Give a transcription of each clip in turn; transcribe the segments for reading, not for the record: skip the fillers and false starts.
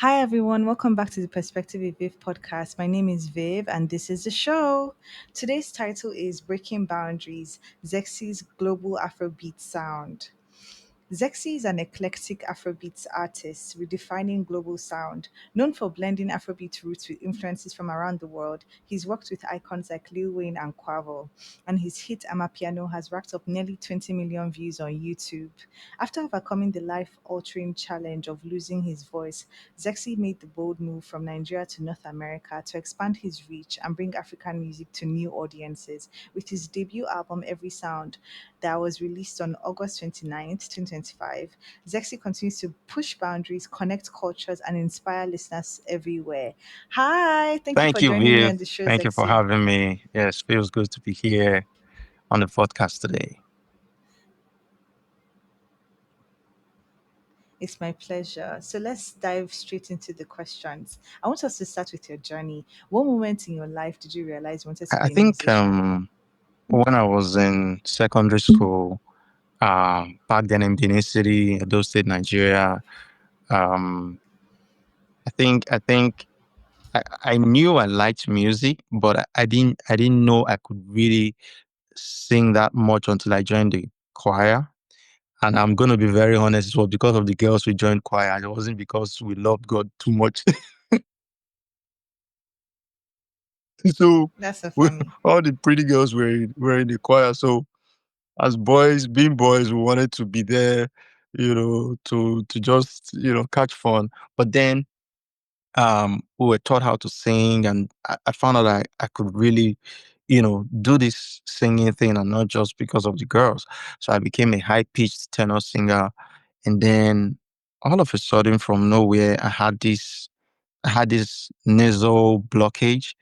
Hi, everyone. Welcome back to the Perspective with Viv podcast. My name is Viv, and this is the show. Today's title is Breaking Boundaries ZeXzy's Global Afrobeat Sound. ZeXzy is an eclectic Afrobeats artist redefining global sound. Known for blending Afrobeat roots with influences from around the world, he's worked with icons like Lil Wayne and Quavo, and his hit Amapiano has racked up nearly 20 million views on YouTube. After overcoming the life-altering challenge of losing his voice, ZeXzy made the bold move from Nigeria to North America to expand his reach and bring African music to new audiences. With his debut album Every Sound, that was released on August 29th, 2025, ZeXzy continues to push boundaries, connect cultures, and inspire listeners everywhere. Hi, thank you for Thank you, joining me Viv. on the show, Thank you for ZeXzy. having me. Yes, feels good to be here on the podcast today. It's my pleasure. So let's dive straight into the questions. I want us to start with your journey. What moment in your life did you realize you wanted to I be a think musician? when I was in secondary school, back then in Benin City, Edo State, Nigeria, um, I think I knew I liked music, but I didn't know I could really sing that much until I joined the choir. And I'm gonna be very honest, it was because of the girls we joined choir. It wasn't because we loved God too much. So That's so we, funny. all the pretty girls were in the choir. So as boys, being boys, we wanted to be there, to just catch fun. But then we were taught how to sing, and I found out I could really, do this singing thing, and not just because of the girls. So I became a high pitched tenor singer, and then all of a sudden, from nowhere, I had this nasal blockage,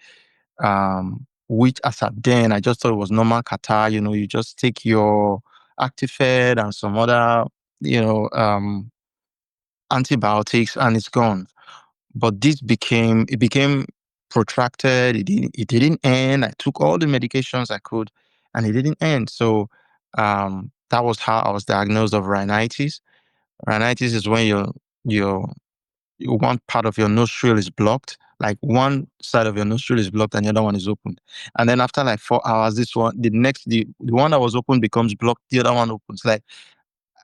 which as at then I just thought it was normal catarrh. You just take your Actifed and some other, you know, um, antibiotics, and it's gone. But it became protracted. It didn't end. I took all the medications I could, and it didn't end. So that was how I was diagnosed of rhinitis. Rhinitis is when your one part of your nostril is blocked, like one side of your nostril is blocked and the other one is opened. And then after like 4 hours, the one that was open becomes blocked, the other one opens. Like,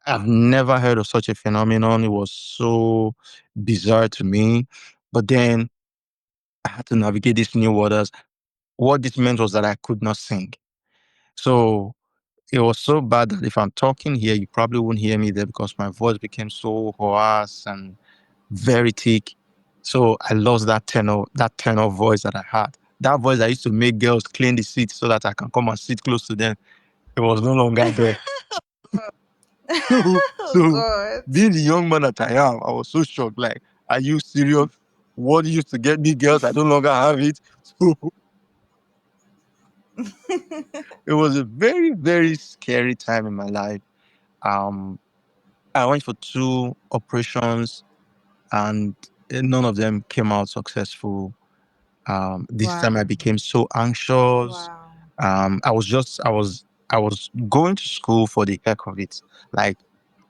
I've never heard of such a phenomenon. It was so bizarre to me. But then I had to navigate these new waters. What this meant was that I could not sing. So it was so bad that if I'm talking here, you probably won't hear me there because my voice became so hoarse and very thick. So I lost that tenor voice that I had. That voice that used to make girls clean the seat so that I can come and sit close to them. It was no longer there. So, Oh so God. being the young man that I am, I was so shocked. Like, are you serious? What used to get me girls, I no longer have it. So it was a very, very scary time in my life. Um, I went for two operations, and none of them came out successful. This time I Wow. became so anxious. Wow. I was going to school for the heck of it. Like,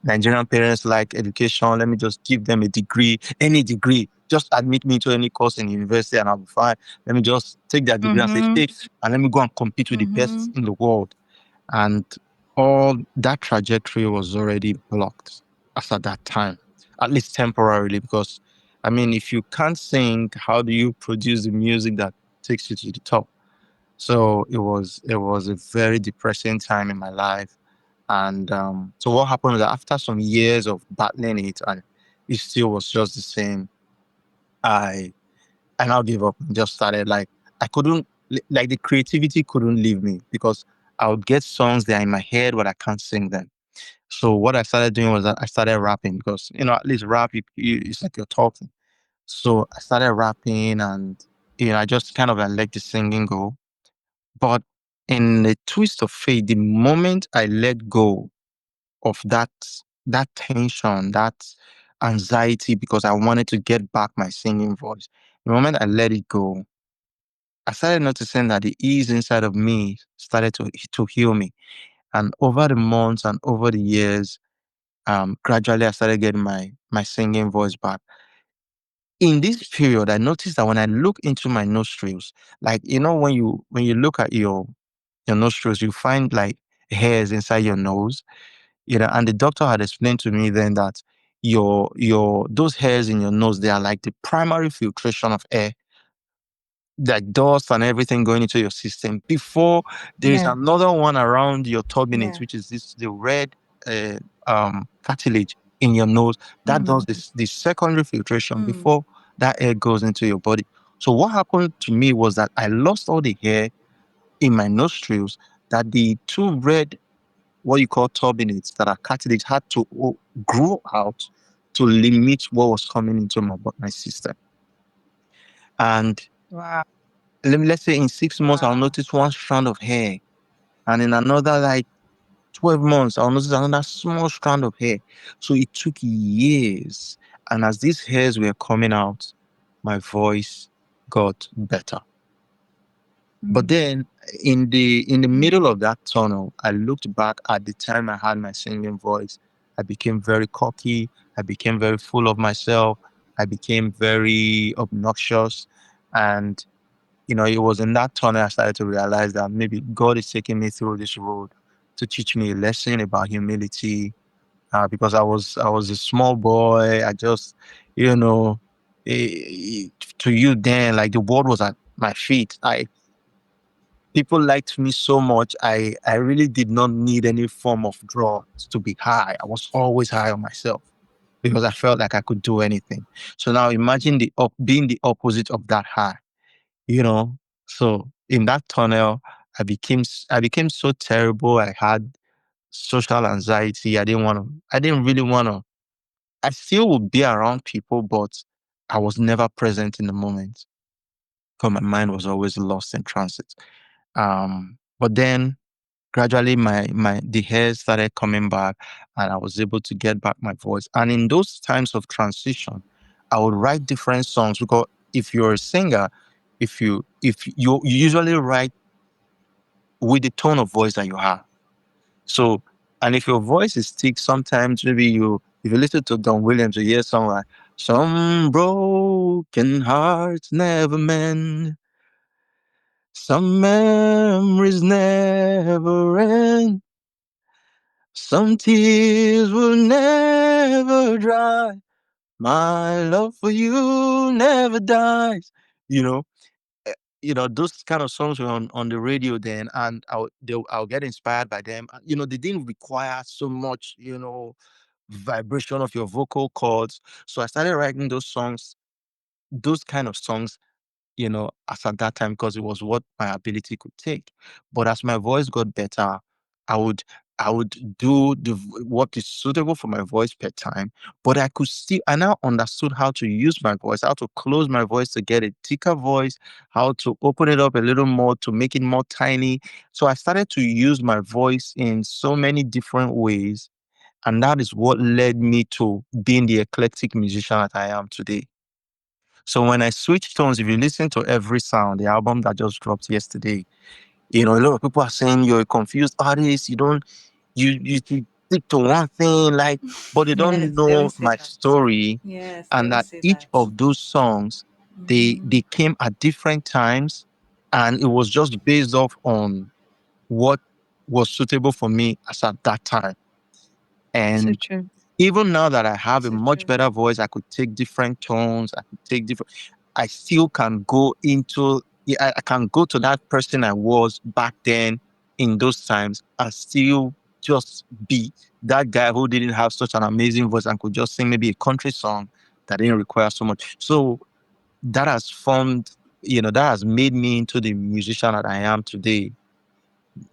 Nigerian parents like education. Let me just give them a degree, any degree. Just admit me to any course in university and I'll be fine. Let me just take that degree and say, Mm-hmm. hey, and let me go and compete with the best Mm-hmm. in the world. And all that trajectory was already blocked as at that time, at least temporarily, because I mean, if you can't sing, how do you produce the music that takes you to the top? So it was a very depressing time in my life. And so what happened was that after some years of battling it, and it still was just the same, I I now gave up and just started, like, I couldn't, like, the creativity couldn't leave me because I would get songs that are in my head but I can't sing them. So what I started doing was that I started rapping because, at least rap, it's like you're talking. So I started rapping, and I just kind of like let the singing go. But in a twist of fate, the moment I let go of that tension, that anxiety, because I wanted to get back my singing voice, the moment I let it go, I started noticing that the ease inside of me started to heal me. And over the months and over the years, gradually I started getting my singing voice back. In this period, I noticed that when I look into my nostrils, like when you look at your nostrils, you find like hairs inside your nose. And the doctor had explained to me then that your those hairs in your nose, they are like the primary filtration of air, like dust and everything going into your system before there is Yeah. another one around your turbinates, Yeah. which is this the red uh, cartilage in your nose that does Mm. this the secondary filtration Mm. before that air goes into your body. So what happened to me was that I lost all the hair in my nostrils, that the two red, what you call turbinates, that are cartilage, had to grow out to limit what was coming into my system. And Wow. let's say in 6 months, I'll Wow. notice one strand of hair. And in another, like 12 months, I'll notice another small strand of hair. So it took years. And as these hairs were coming out, my voice got better. But Mm. then in the Mm. middle of that tunnel, I looked back at the time I had my singing voice. I became very cocky. I became very full of myself. I became very obnoxious. And it was in that tunnel I started to realize that maybe God is taking me through this road to teach me a lesson about humility. Because I was a small boy. I just, you know, eh, to you then, like the world was at my feet. People liked me so much. I really did not need any form of draw to be high. I was always high on myself because I felt like I could do anything. So now imagine being the opposite of that high, you know. So in that tunnel, I became so terrible. I had social anxiety. I didn't really want to. I still would be around people, but I was never present in the moment because my mind was always lost in transit. But then gradually my the hair started coming back, and I was able to get back my voice. And in those times of transition, I would write different songs, because if you're a singer, if you usually write with the tone of voice that you have. So, and if your voice is thick, sometimes maybe if you listen to Don Williams, you hear a song like "Some broken hearts never mend, some memories never end, some tears will never dry. My love for you never dies." You know, those kind of songs were on the radio then, and I'll get inspired by them. They didn't require so much, vibration of your vocal cords. So I started writing those kind of songs, as at that time, because it was what my ability could take. But as my voice got better, I would I would do what is suitable for my voice per time. But I now understood how to use my voice, how to close my voice to get a thicker voice, how to open it up a little more to make it more tiny. So I started to use my voice in so many different ways. And that is what led me to being the eclectic musician that I am today. So when I switch tones, if you listen to Every Sound, the album that just dropped yesterday, a lot of people are saying you're a confused artist. You stick to one thing, like, but they don't Yes, they know always say my that. story, Yes, they and always that say each that. of those songs, they came at different times, and it was just based off on what was suitable for me as at that time. So And true. even now that I have a So much true. better voice, I could take different tones. I could take different. I still can go into. Yeah, I can go to that person I was back then in those times, and still just be that guy who didn't have such an amazing voice and could just sing maybe a country song that didn't require so much. So that has formed. That has made me into the musician that I am today.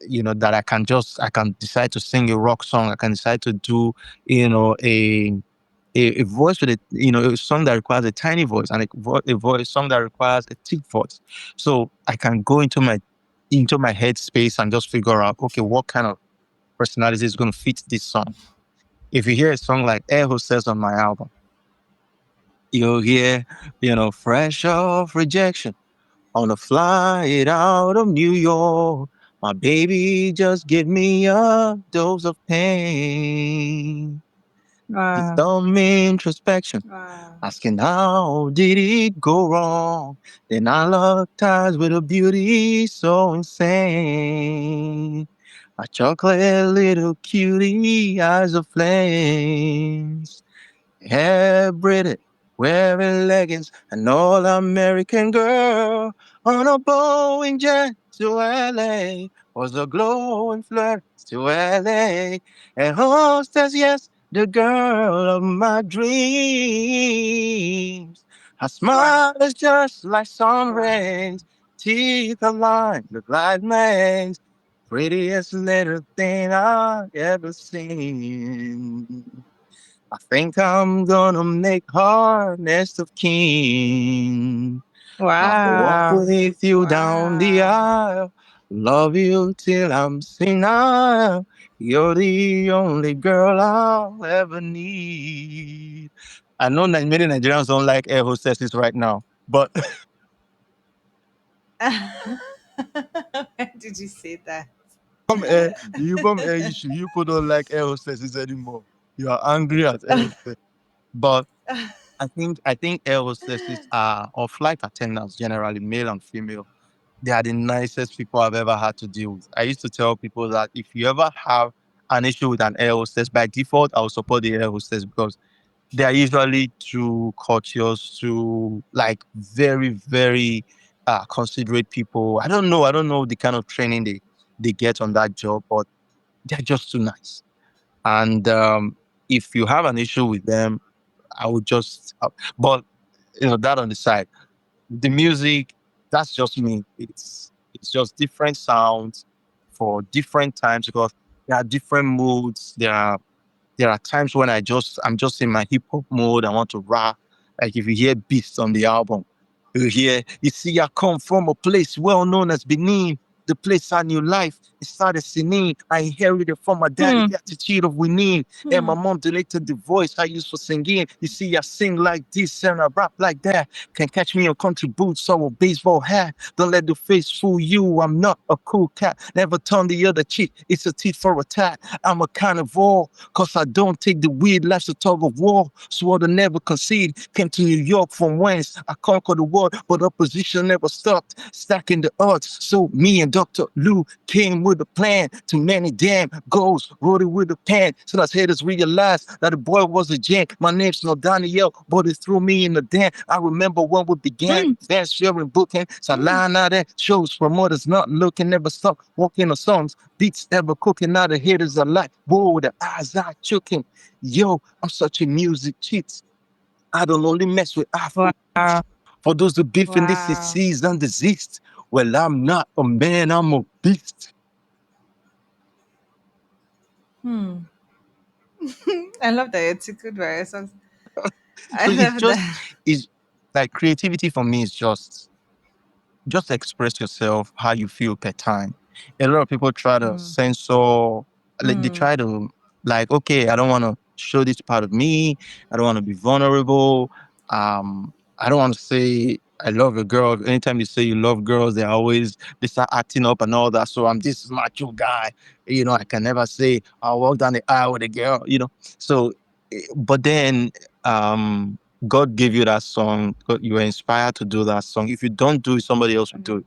That I can decide to sing a rock song. I can decide to do, you know, a voice with a song that requires a tiny voice, and a voice song that requires a thick voice. So I can go into my head space and just figure out, okay, what kind of personality is going to fit this song. If you hear a song like Air Hostess on my album, you'll hear, fresh off rejection on a flight out of New York. My baby just give me a dose of pain. Wow. Some introspection, Wow. asking how did it go wrong? Then I locked eyes with a beauty so insane. A chocolate little cutie, eyes of flames. Hair braided, wearing leggings, an all American girl on a Boeing jet to LA was a glowing flirt to LA. And hostess, yes, the girl of my dreams. Her Wow. smile is just like sun Wow. rays, teeth aligned, look like maze. Prettiest little thing I've ever seen. I think I'm gonna make her next of kin. I'll walk Wow. with you down the Wow. aisle, love you till I'm senile. You're the only girl I'll ever need. I know that many Nigerians don't like air hostesses right now, but Why did you say that? from air, you from air, you people don't like air hostesses anymore. You are angry at air hostesses. But I think air hostesses are or flight attendants generally, male and female. They are the nicest people I've ever had to deal with. I used to tell people that if you ever have an issue with an air hostess, by default, I will support the air hostess because they are usually too courteous, too like very, very considerate people. I don't know the kind of training they get on that job, but they're just too nice. And if you have an issue with them, I would just, but that on the side. The music, that's just me. It's just different sounds for different times because there are different moods. There are times when I'm just in my hip hop mode. I want to rap. Like if you hear beats on the album, you see, I come from a place well known as Benin. The place I knew life. It started singing. I inherited from my daddy Hmm. the attitude of winning. And Hmm. my mom donated the voice I used for singing. You see, I sing like this and I rap like that. Can catch me on country boots or a baseball hat. Don't let the face fool you. I'm not a cool cat. Never turn the other cheek. It's a teeth for a tat. I'm a carnivore. Cause I don't take the weed, life's a tug of war. Swore to never concede. Came to New York from whence I conquered the world, but opposition never stopped. Stacking the odds. So me and Dr. Lou came with a plan to many damn goals. Wrote it with a pen. So that haters realized that the boy was a gent. My name's not Daniel, but it threw me in the den. I remember when we began. Hmm. Fans sharing booking. So Hmm. line out that shows promoters not looking, never stop walking on songs. Beats ever cooking, now the haters are like, whoa, the eyes are choking. Yo, I'm such a music cheat. I don't only mess with Wow. Afro. For those who beef in this Wow. disease and diseased, well, I'm not a man, I'm a beast. Hmm. I love that you're tickled by your songs. I So it's love just, that. it's like creativity for me is just express yourself how you feel per time. A lot of people try to Hmm. censor, like they Hmm. try to, like, okay, I don't want to show this part of me. I don't want to be vulnerable. I don't want to say I love a girl. Anytime you say you love girls, they start acting up and all that. So I'm this macho guy. I can never say I'll walk down the aisle with a girl. So, but then um God gave you that song. You were inspired to do that song. If you don't do it, somebody else will do it.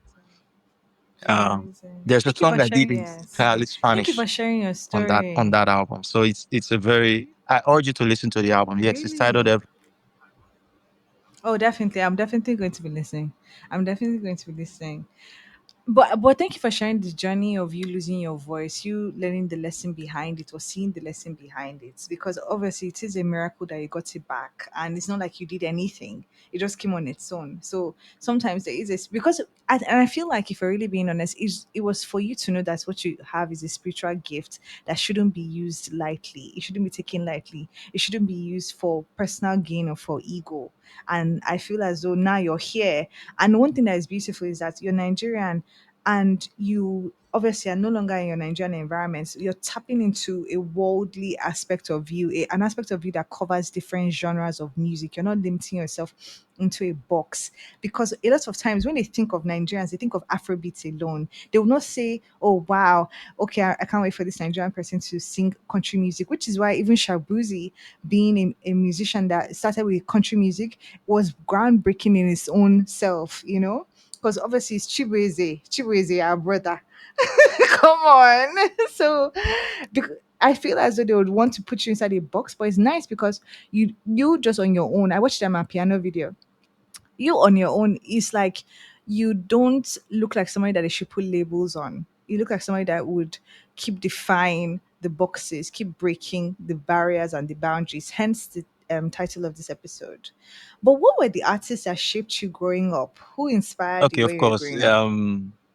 Amazing. Um, Amazing. there's a Thank you song for I did sharing. in Yes. entirely Thank you Spanish for sharing your on story. that album. So it's a very. I urge you to listen to the album. Yes, it's titled Really? Oh, definitely. I'm definitely going to be listening. I'm definitely going to be listening. But thank you for sharing the journey of you losing your voice, you learning the lesson behind it or seeing the lesson behind it. Because obviously it is a miracle that you got it back, and it's not like you did anything; it just came on its own. So sometimes there is this because, and I feel like if you're really being honest, it was for you to know that what you have is a spiritual gift that shouldn't be used lightly. It shouldn't be taken lightly. It shouldn't be used for personal gain or for ego. And I feel as though now you're here. And one thing that is beautiful is that you're Nigerian, and you obviously are no longer in your Nigerian environment. So you're tapping into a worldly aspect of you, an aspect of you that covers different genres of music. You're not limiting yourself into a box, because a lot of times when they think of Nigerians, they think of Afrobeats alone. They will not say, "Oh wow, okay, I can't wait for this Nigerian person to sing country music," which is why even Shabuzi, being a musician that started with country music, was groundbreaking in its own self, you know? Because obviously it's Chibueze, Chibueze, our brother. Come on. So I feel as though they would want to put you inside a box, but it's nice because you just on your own. I watched them a piano video. You on your own, it's like you don't look like somebody that they should put labels on. You look like somebody that would keep defying the boxes, keep breaking the barriers and the boundaries, hence the title of this episode. But what were the artists that shaped you growing up? Who inspired you Okay, when of you were course. growing up?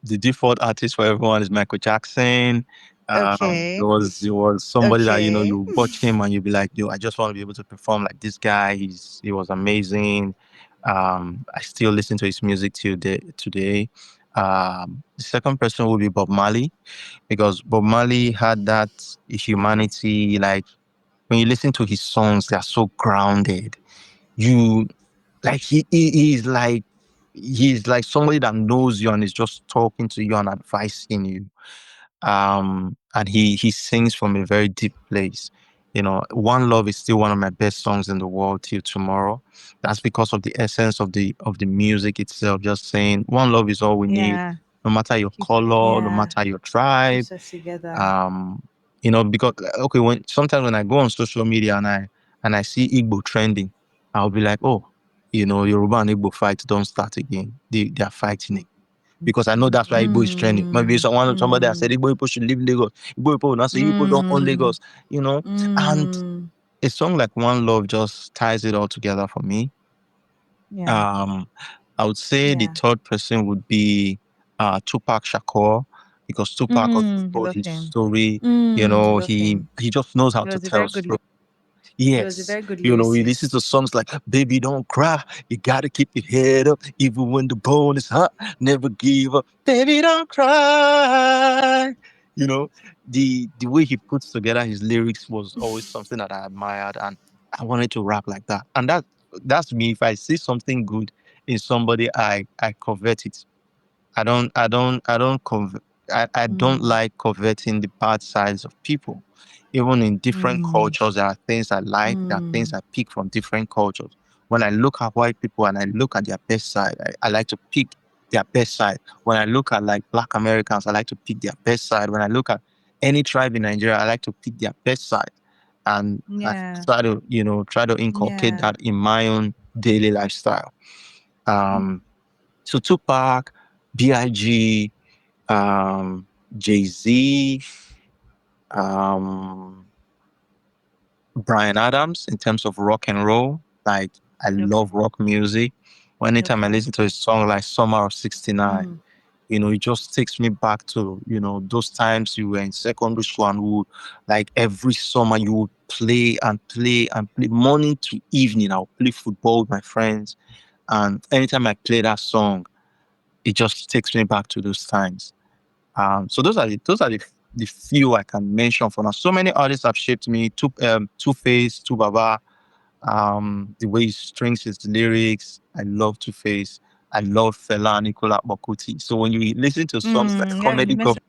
The default artist for everyone is Michael Jackson. Okay. It was somebody that Okay. you watch him and you be like, yo, I just want to be able to perform like this guy. He was amazing. I still listen to his music till today. The second person will be Bob Marley, because Bob Marley had that Okay. humanity. Like when you listen to his songs, they are so grounded. You like he's like somebody that knows you and is just talking to you and advising you. And he sings from a very deep place. One Love is still one of my best songs in the world till tomorrow. That's because of the essence of the music itself, just saying one love is all we need, Yeah. no matter your Keep, color, no yeah. matter your tribe. Keeps us together. um because okay, when sometimes when I go on social media and I see Igbo trending, I'll be like, oh, Yoruba and Igbo fight don't start again. They are fighting it, because I know that's why Igbo is trending. Maybe Mm, somebody has said mm, Igbo people should leave Lagos. Igbo people will not say Igbo don't own mm, Lagos, you know. And mm. a song like One Love just ties it all together for me. Yeah. um, I would say the Yeah. third person would be Tupac Shakur, because Tupac also told Love his him. story. Love He him. he just knows how He to was a tell very good. stories. He was a Yes, very good you listen to lyricist. songs like "Baby Don't Cry," you gotta keep your head up, even when the bone is hot. Never give up, baby, don't cry. You know, the way he puts together his lyrics was always something that I admired, and I wanted to rap like that. And that's me. If I see something good in somebody, I covet it. I don't Mm, like coveting the bad sides of people. Even in different mm, cultures, there are things I like, there are things mm. I pick from different cultures. When I look at white people and I look at their best side, I like to pick their best side. When I look at like Black Americans, I like to pick their best side. When I look at any tribe in Nigeria, I like to pick their best side. And I Yeah. try to inculcate Yeah. that in my own daily lifestyle. Um, so Tupac, Big, Jay-Z, um, Brian Adams in terms of rock and roll. Like I Okay. love rock music. Anytime I Okay. listen to a song like Summer of '69, Mm, it just takes me back to, those times you were in secondary school and like every summer you would play and play and play morning to evening. I'll play football with my friends. And anytime I play that song, it just takes me back to those times. So those are the few I can mention for now. So many artists have shaped me. Two Face, Two Baba. The way he strings his lyrics. I love Two Face. I love Fela Nicola Bokuti. So when you listen to songs like yeah, Comedy Government,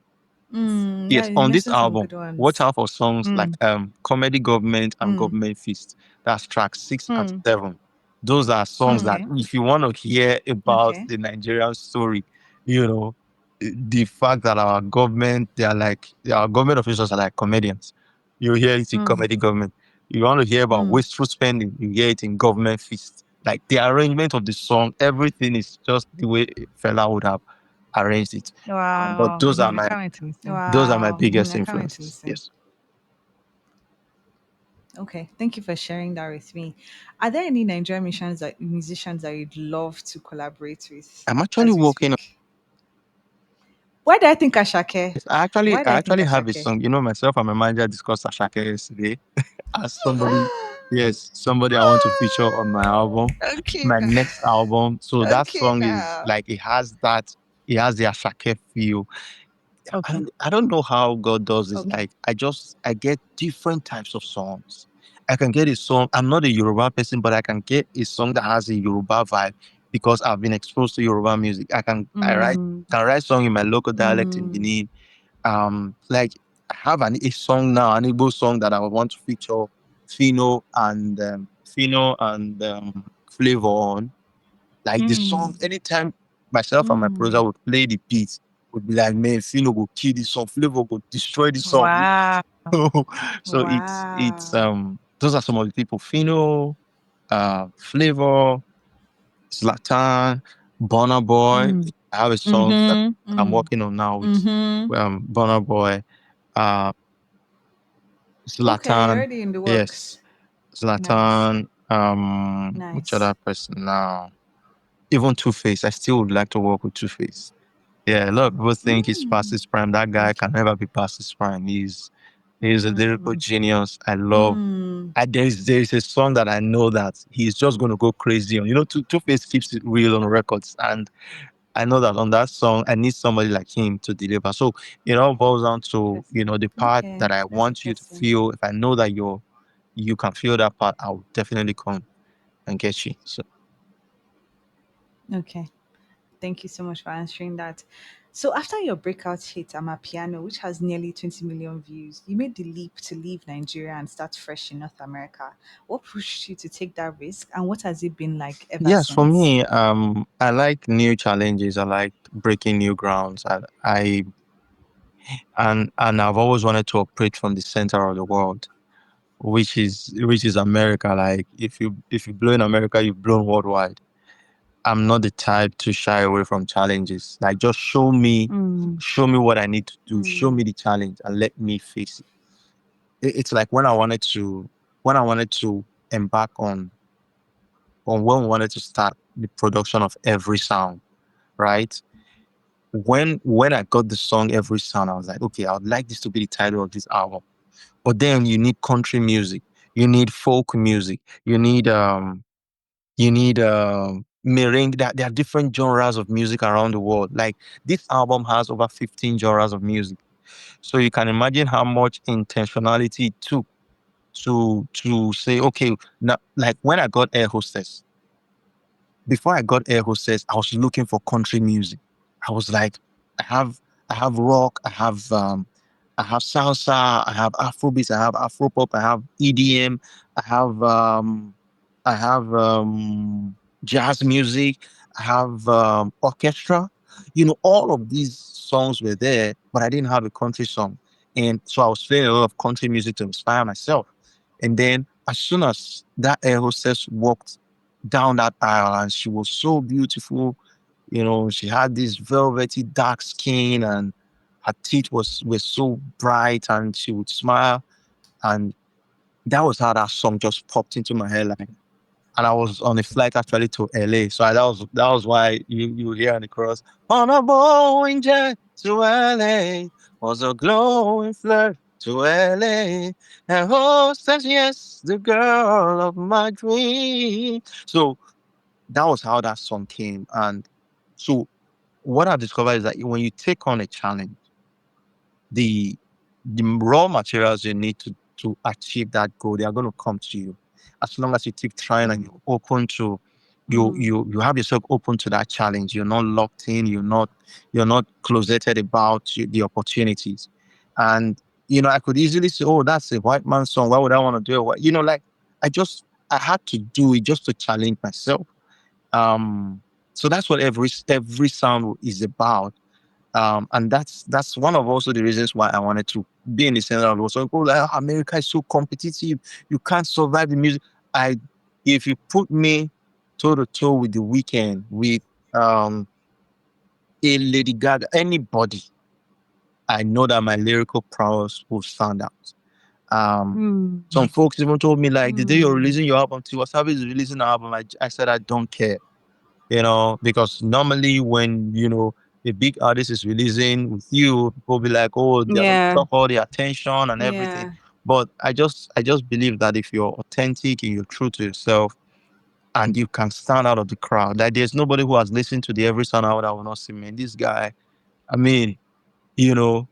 yeah, yes, you on this mentioned some album, good watch ones. out for songs like Mm, Comedy Government and mm, Government Feast. That's track 6 and mm. 7. Those are songs that Okay. if you want to hear about Okay. the Nigerian story, you know, the fact that our government officials are like comedians. You hear it in Mm, Comedy Government. You want to hear about mm. wasteful spending, you hear it in Government Feast. Like the arrangement of the song, everything is just the way Fela would have arranged it. But Wow. I can't wait to listen. those are my Wow. biggest I can't wait to influences. listen. Yes. Okay. Thank you for sharing that with me. Are there any Nigerian musicians that you'd love to collaborate with I'm actually as we working on speak? Why do I think Ashake? this. I actually Why do I I think actually have a Ashake? song. Myself and my manager discussed Ashake yesterday as somebody, yes, somebody I want to feature on my album, Okay my now. next album. So that Okay song is now. like it has that. He has the Ashake feel. Okay. I don't know how God does this. Okay. Like I get different types of songs. I can get a song. I'm not a Yoruba person, but I can get a song that has a Yoruba vibe because I've been exposed to Yoruba music. Mm, I write song in my local dialect in mm, Benin. Like I have a song now, an Igbo song that I would want to feature Fino and Flavor on. Like the song, mm, anytime myself and my producer mm. would play the beat, would be like, man, Fino go kill this song, Flavor go destroy the song. Wow. So Wow. those are some of the people. Fino, Flavor, Zlatan, Burna Boy. Mm, I have a song that mm-hmm, I'm mm, working on now with mm-hmm. Burna Boy, uh, Okay, you're Zlatan. already in the Yes, works. Nice. Zlatan. Which Nice. other person now? Even Two Face. I still would like to work with Two Face. Yeah, a lot of people think he's past Mm, his prime. That guy can okay. never be past his prime. He's a lyrical Mm, genius. I love. mm, There's a song that I know that he's just going to go crazy on. You know, Two Face keeps it real on records, and I know that on that song I need somebody like him to deliver. So it all boils down to interesting. the part that Okay, I that's want you to interesting. feel. If I know that you can feel that part, I'll definitely come and get you. So Okay. Thank you so much for answering that. So, after your breakout hit, I'm a Piano, which has nearly 20 million views, you made the leap to leave Nigeria and start fresh in North America. What pushed you to take that risk, and what has it been like ever yes, for since? me, I like new challenges. I like breaking new grounds. And I've always wanted to operate from the center of the world, which is America. Like if you blow in America, you've blown worldwide. I'm not the type to shy away from challenges. Like just Mm, show me what I need to do, show mm, me the challenge and let me face it. It's like when I wanted to embark on when we wanted to start the production of Every Sound, right? When I got the song Every Sound, I was like, okay, I would like this to be the title of this album. But then you need country music, you need folk music, you need merengue. There are different genres of music around the world. Like this album has over 15 genres of music. So you can imagine how much intentionality it took to say, okay, now like when I got Air Hostess, before I got Air Hostess, I was looking for country music. I was like, I have I have rock, I have salsa, I have Afrobeats, I have Afropop, I have EDM, I have um I have jazz music, I have orchestra. You know, all of these songs were there, but I didn't have a country song. And so I was playing a lot of country music to inspire myself. And then as soon as that air hostess walked down that aisle and she was so beautiful. You know, she had this velvety dark skin and her teeth were so bright and she would smile. And that was how that song just popped into my head. Like, and I was on a flight actually to LA. So that was why you hear in the chorus, on a Boeing jet to LA was a glowing flirt to LA. And oh, says yes, the girl of my dream. So that was how that song came. And so what I've discovered is that when you take on a challenge, the raw materials you need to achieve that goal, they are going to come to you. As long as you keep trying and you're open to you have yourself open to that challenge. You're not locked in, you're not closeted about the opportunities. And I could easily say, oh, that's a white man song. Why would I want to do it? Like I had to do it just to challenge myself. um, so that's what every sound is about. And that's one of also the reasons why I wanted to be in the center of the world. So people like, "Oh, America is so competitive. You can't survive the music." I If you put me toe to toe with the weekend, with um a Lady Gaga, anybody, I know that my lyrical prowess will stand out. Um, some mm, folks even told me like the day you're mm. releasing your album, Tiwa Savage is releasing an album. I said I don't care. Because normally when, a big artist is releasing with you, people be like, oh, they're going to Yeah, suck all the attention and everything. yeah. But I just believe that if you're authentic and you're true to yourself, and you can stand out of the crowd. Like there's nobody who has listened to the every sound out that will not say, man, this guy, I mean, you know,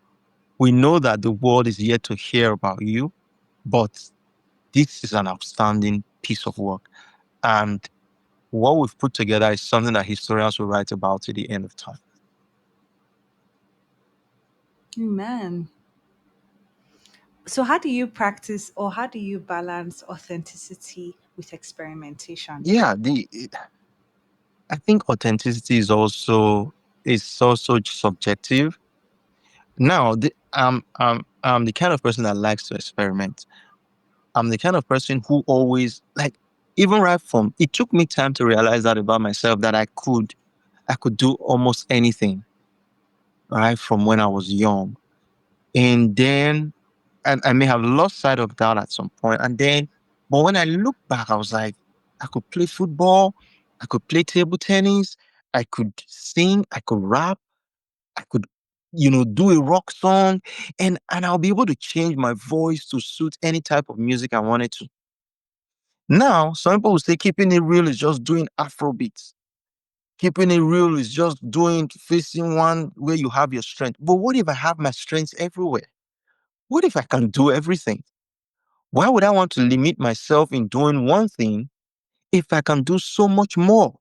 we know that the world is yet to hear about you, but this is an outstanding piece of work. And what we've put together is something that historians will write about to the end of time. Man. So, how do you practice or how do you balance authenticity with experimentation? Yeah, I think authenticity is also subjective. Now, I'm the kind of person that likes to experiment. I'm the kind of person who always like, even right from it took me time to realize that about myself, that I could do almost anything right from when I was young. And then I may have lost sight of that at some point. And then, but when I look back, I was like, I could play football, I could play table tennis, I could sing, I could rap, I could, do a rock song, and I'll be able to change my voice to suit any type of music I wanted to. Now, some people will say keeping it real is just doing Afrobeats. Keeping it real is just doing facing one where you have your strength. But what if I have my strengths everywhere? What if I can do everything? Why would I want to limit myself in doing one thing if I can do so much more?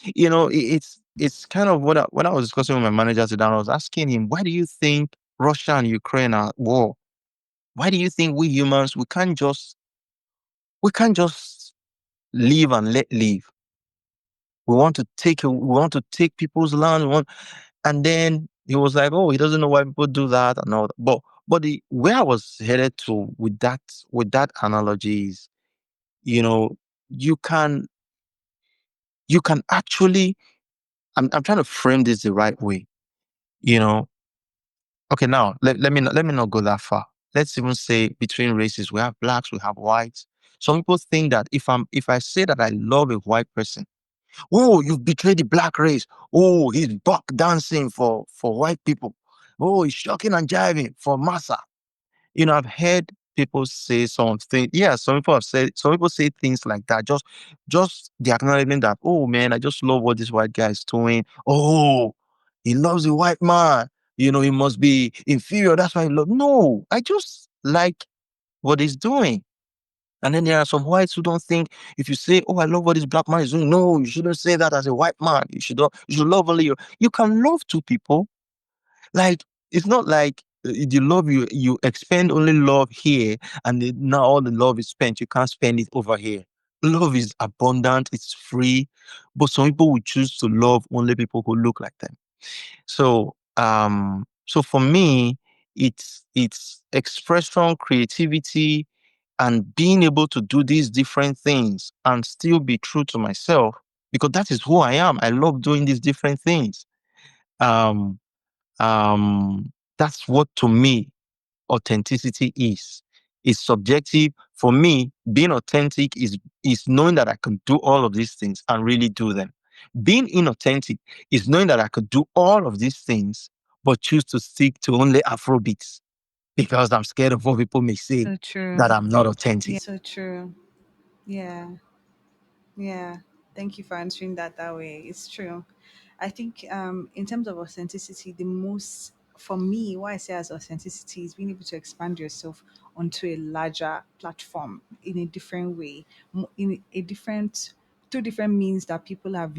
It's kind of what when I was discussing with my manager today, I was asking him, why do you think Russia and Ukraine are at war? Why do you think we humans we can't just live and let live? We want to take people's land. And then he was like, "Oh, he doesn't know why people do that and all that." But the where I was headed to with that analogy is, you know, you can you can actually. I'm trying to frame this the right way. You know, okay, now let me not go that far. Let's even say between races, we have blacks, we have whites. Some people think that if I say that I love a white person, oh, you've betrayed the black race. Oh, he's buck dancing for white people. Oh, he's shocking and jiving for massa. I've heard people say something. Yeah, some people say things like that. Just the acknowledgement that, oh man, I just love what this white guy is doing. Oh, he loves the white man. He must be inferior. That's why he love. No, I just like what he's doing. And then there are some whites who don't think if you say, "Oh, I love what this black man is doing," no, you shouldn't say that as a white man. You should love only your. You can love two people. Like it's not like the love you expend only love here, and now all the love is spent. You can't spend it over here. Love is abundant. It's free, but some people will choose to love only people who look like them. So for me, it's expression, creativity, and being able to do these different things and still be true to myself, because that is who I am. I love doing these different things. Um, that's what to me authenticity is. It's subjective. For me, being authentic is knowing that I can do all of these things and really do them. Being inauthentic is knowing that I could do all of these things but choose to stick to only Afrobeats because I'm scared of what people may say So true. that I'm not authentic. Yeah, so true. Yeah. Yeah, thank you for answering that way. It's true. I think in terms of authenticity, the most for me, what I say as authenticity is being able to expand yourself onto a larger platform in a different way, in a different through different means that people have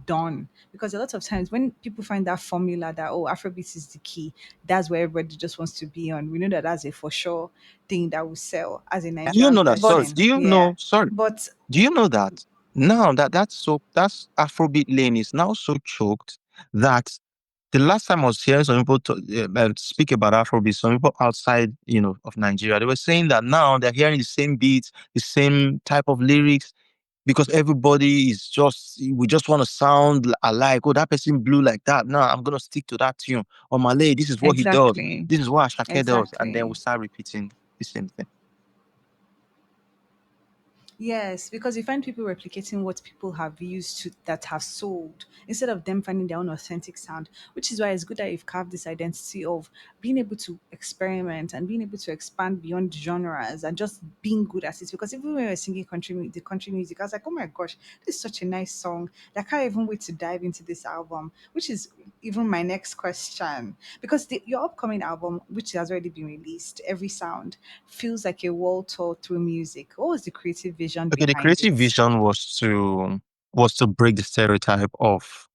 done. Because a lot of times when people find that formula that oh Afrobeat is the key, that's where everybody just wants to be on. We know that that's a for sure thing that will sell as a Do you Nigerian know that? Sorry, person. do you Yeah, know? Sorry, but do you know that now that's Afrobeat lane is now so choked that the last time I was hearing some people speak about Afrobeat, some people outside, of Nigeria, they were saying that now they're hearing the same beats, the same type of lyrics, because everybody we just want to sound alike. Oh, that person blew like that. Now I'm gonna stick to that tune. Or Malay, this is what he does. exactly. This is what Ashake does, and then we Exactly. start repeating the same thing. Yes, because you find people replicating what people have used to that have sold instead of them finding their own authentic sound, which is why it's good that you've carved this identity of being able to experiment and being able to expand beyond genres and just being good at it. Because even when we were singing the country music, I was like, oh my gosh, this is such a nice song. I can't even wait to dive into this album, which is even my next question. Because your upcoming album, which has already been released, Every Sound, feels like a world tour through music. What was the creative vision Okay, the behind creative it? vision was to break the stereotype of,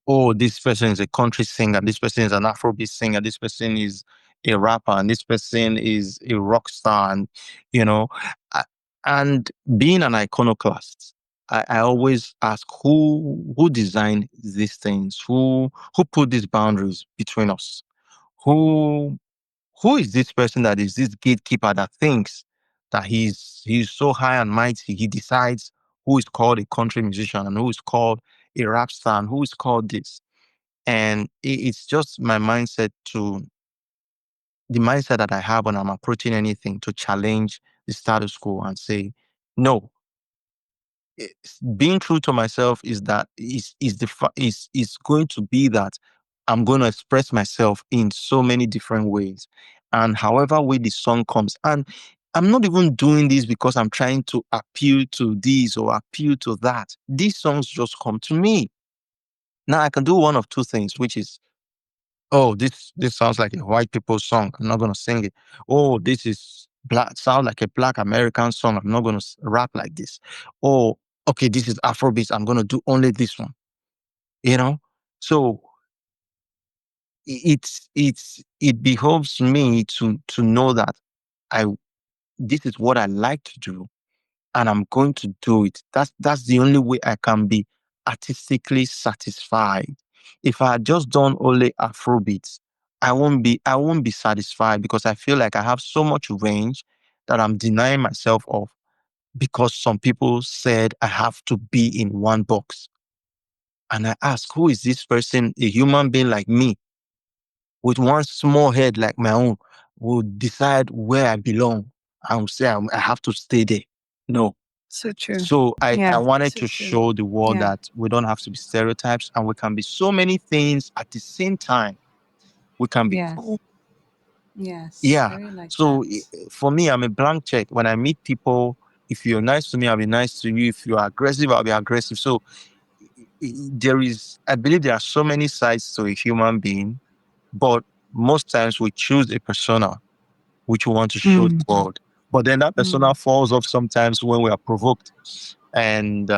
oh, this person is a country singer, this person is an Afrobeat singer, this person is a rapper, and this person is a rock star, and you know, I- and being an iconoclast, I always ask who designed these things, who put these boundaries between us, who who is this person that is this gatekeeper that thinks that he's so high and mighty, he decides who is called a country musician and who is called a rap star and who is called this. And it's just my mindset to the mindset that I have when I'm approaching anything to challenge the status quo and say, no, being true to myself is that is going to be that I'm going to express myself in so many different ways, and however way the song comes, and I'm not even doing this because I'm trying to appeal to this or appeal to that. These songs just come to me. Now I can do one of two things, which is, oh, this sounds like a white people song. I'm not going to sing it. Oh, this is black, sound like a black American song. I'm not going to rap like this. Oh, okay, this is Afrobeats. I'm going to do only this one. You know, so it behoves me to know that I this is what I like to do and I'm going to do it. That's the only way I can be artistically satisfied. If I had just done only Afrobeats, I won't be satisfied because I feel like I have so much range that I'm denying myself of because some people said I have to be in one box. And I ask, who is this person, a human being like me, with one small head like my own, will decide where I belong and will say I have to stay there? No. So true. So I Yeah, wanted so to true. show the world Yeah. that we don't have to be stereotypes and we can be so many things at the same time. We can be Yes. cool. Yes. Yeah. Very like So that. for me, I'm a blank check. When I meet people, if you're nice to me, I'll be nice to you. If you're aggressive, I'll be aggressive. So I believe there are so many sides to a human being, but most times we choose a persona which we want to show the Mm, world. But then that mm. persona falls off sometimes when we are provoked. And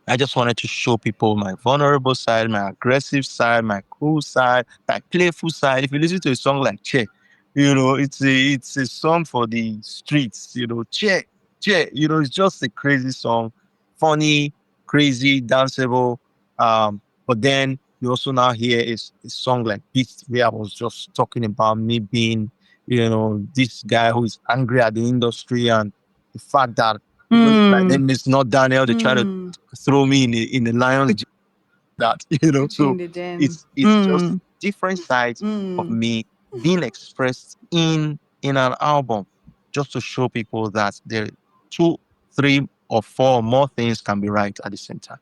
I just wanted to show people my vulnerable side, my aggressive side, my cool side, my playful side. If you listen to a song like Che, it's a song for the streets, Che, Che, it's just a crazy song, funny, crazy, danceable. But then you also now hear a song like Beast, where I was just talking about me being, this guy who is angry at the industry and the fact that my Mm, name is not Daniel. They try to mm. throw me in the lion's den, that Put you in So the den. it's just Mm, different sides of mm. me being expressed in an album, just to show people that there two, three, or four more things can be right at the same time.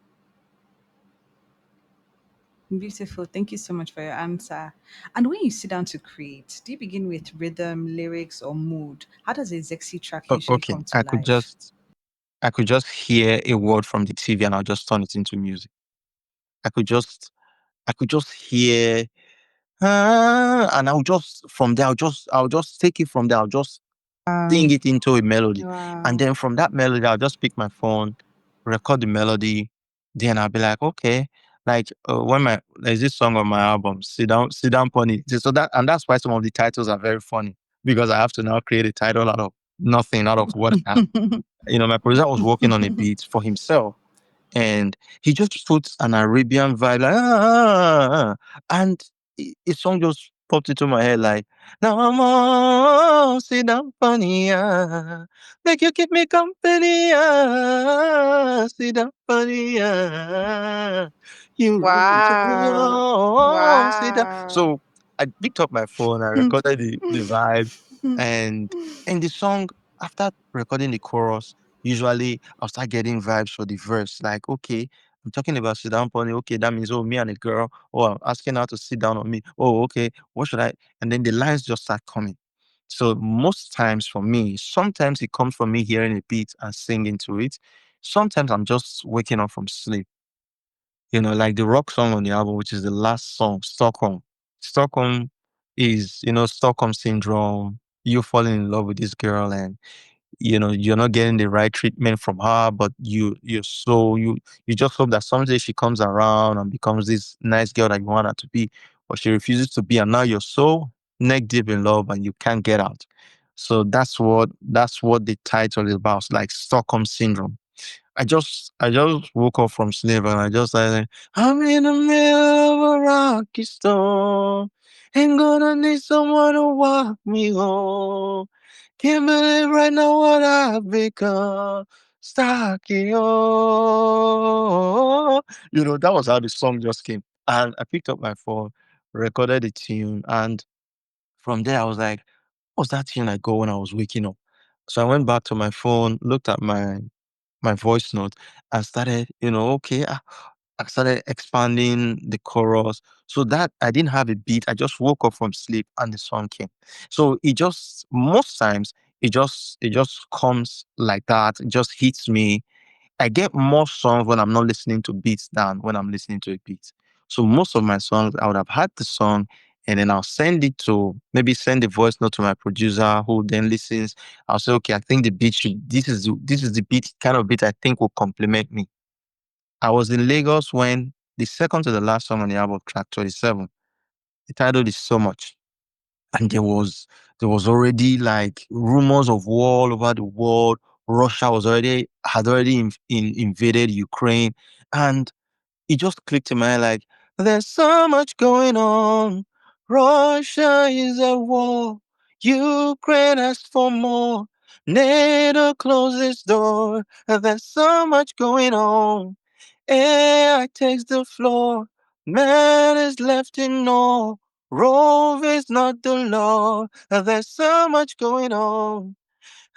Beautiful. Thank you so much for your answer. And when you sit down to create, do you begin with rhythm, lyrics, or mood? How does a Zexy track usually Okay, come to life? I could just hear a word from the TV and I'll just turn it into music. I could just I could just hear, and I'll just take it from there. I'll just sing it into a melody. And Wow. then from that melody, I'll just pick my phone, record the melody. Then I'll be like, okay, like there's this song on my album, Sit Down Pony. So that's why some of the titles are very funny because I have to now create a title out of nothing, out of what I have. My producer was working on a beat for himself and he just puts an Arabian vibe, like, and a song just popped into my head like, now I'm all sit down funny, make you keep me company, sit down funny, you Wow. sit down. Wow. So I picked up my phone, I recorded the vibe, and the song, after recording the chorus. usually I'll start getting vibes for the verse. Like, okay, I'm talking about sit down pony. Okay, that means, oh, me and a girl. Oh, I'm asking her to sit down on me. Oh, okay, what should I? And then the lines just start coming. So most times for me, sometimes it comes from me hearing a beat and singing to it. Sometimes I'm just waking up from sleep. Like the rock song on the album, which is the last song, Stockholm. Stockholm is, Stockholm syndrome. You falling in love with this girl, and you're not getting the right treatment from her, but you just hope that someday she comes around and becomes this nice girl that you want her to be, but she refuses to be, and now you're so neck deep in love and you can't get out. So that's what the title is about, like Stockholm syndrome. I just woke up from sleep and I just like, I'm in the middle of a rocky storm. Ain't gonna need someone to walk me home. Can't believe right now what I've become. Stuck in that was how the song just came. And I picked up my phone, recorded the tune, and from there I was like, what was that tune I go when I was waking up? So I went back to my phone, looked at my voice note, and started, okay, I started expanding the chorus so that I didn't have a beat. I just woke up from sleep and the song came. So it just most times it just comes like that. It just hits me. I get more songs when I'm not listening to beats than when I'm listening to a beat. So most of my songs, I would have had the song and then I'll send the voice note to my producer who then listens. I'll say, okay, I think the beat this is the beat kind of beat I think will complement me. I was in Lagos when the second to the last song on the album, track 27, the title is So Much. And there was already like rumors of war all over the world. Russia had already invaded Ukraine. And it just clicked in my head like, there's so much going on. Russia is at war. Ukraine asks for more. NATO closes its door. There's so much going on. AI takes the floor. Man is left in awe. Rove is not the law. There's so much going on.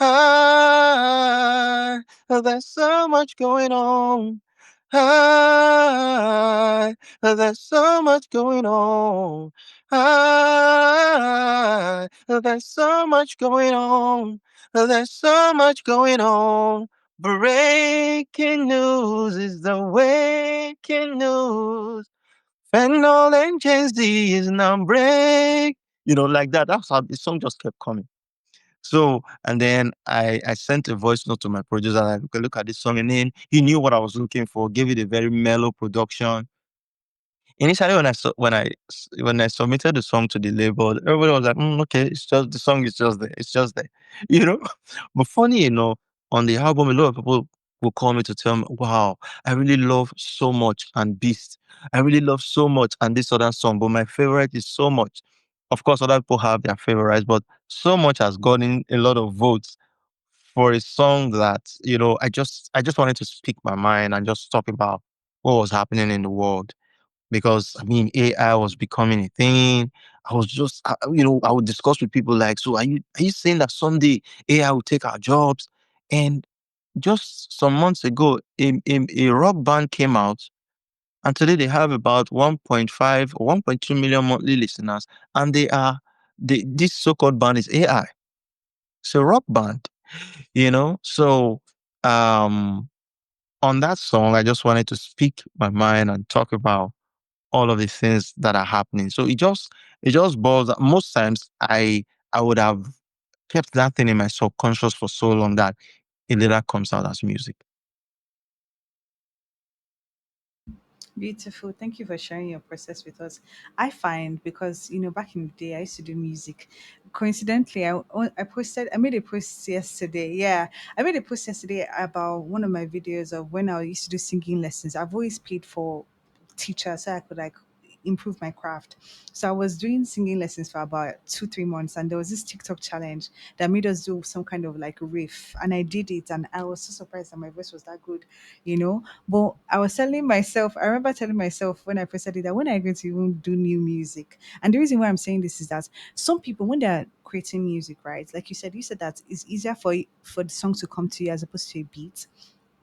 Ah, there's so much going on. Ah, there's so much going on. Ah, there's so much going on. There's so much going on. Breaking news is the waking news. Fentanyl and Gen Z is now break. Like that. That's how the song just kept coming. So, and then I sent a voice note to my producer, like, okay, look at this song. And then he knew what I was looking for, gave it a very mellow production. Initially, when I submitted the song to the label, everybody was like, okay, it's just the song is just there, it's just there, you know. But funny, on the album, a lot of people will call me to tell me, "Wow, I really love so much and Beast. I really love so much and this other song, but my favorite is so much." Of course, other people have their favorites, but so much has gotten a lot of votes for a song that I just wanted to speak my mind and just talk about what was happening in the world because I mean AI was becoming a thing. I was just I would discuss with people like, so are you saying that someday AI will take our jobs? And just some months ago, a rock band came out, and today they have about 1.5 or 1.2 million monthly listeners, and this so-called band is AI. It's a rock band, So um on that song, I just wanted to speak my mind and talk about all of the things that are happening. So it just boils. Most times, I would have kept that thing in my subconscious for so long that it later comes out as music. Beautiful. Thank you for sharing your process with us. I find because back in the day I used to do music. Coincidentally, I made a post yesterday. Yeah, I made a post yesterday about one of my videos of when I used to do singing lessons. I've always paid for teachers so I could like improve my craft. So I was doing singing lessons for about 2, 3 months, and there was this TikTok challenge that made us do some kind of like riff, and I did it, and I was so surprised that my voice was that good, you know. But I was telling myself, I remember telling myself when I first started that when I go to even do new music, and the reason why I'm saying this is that some people when they're creating music, right? Like you said that it's easier for the song to come to you as opposed to a beat.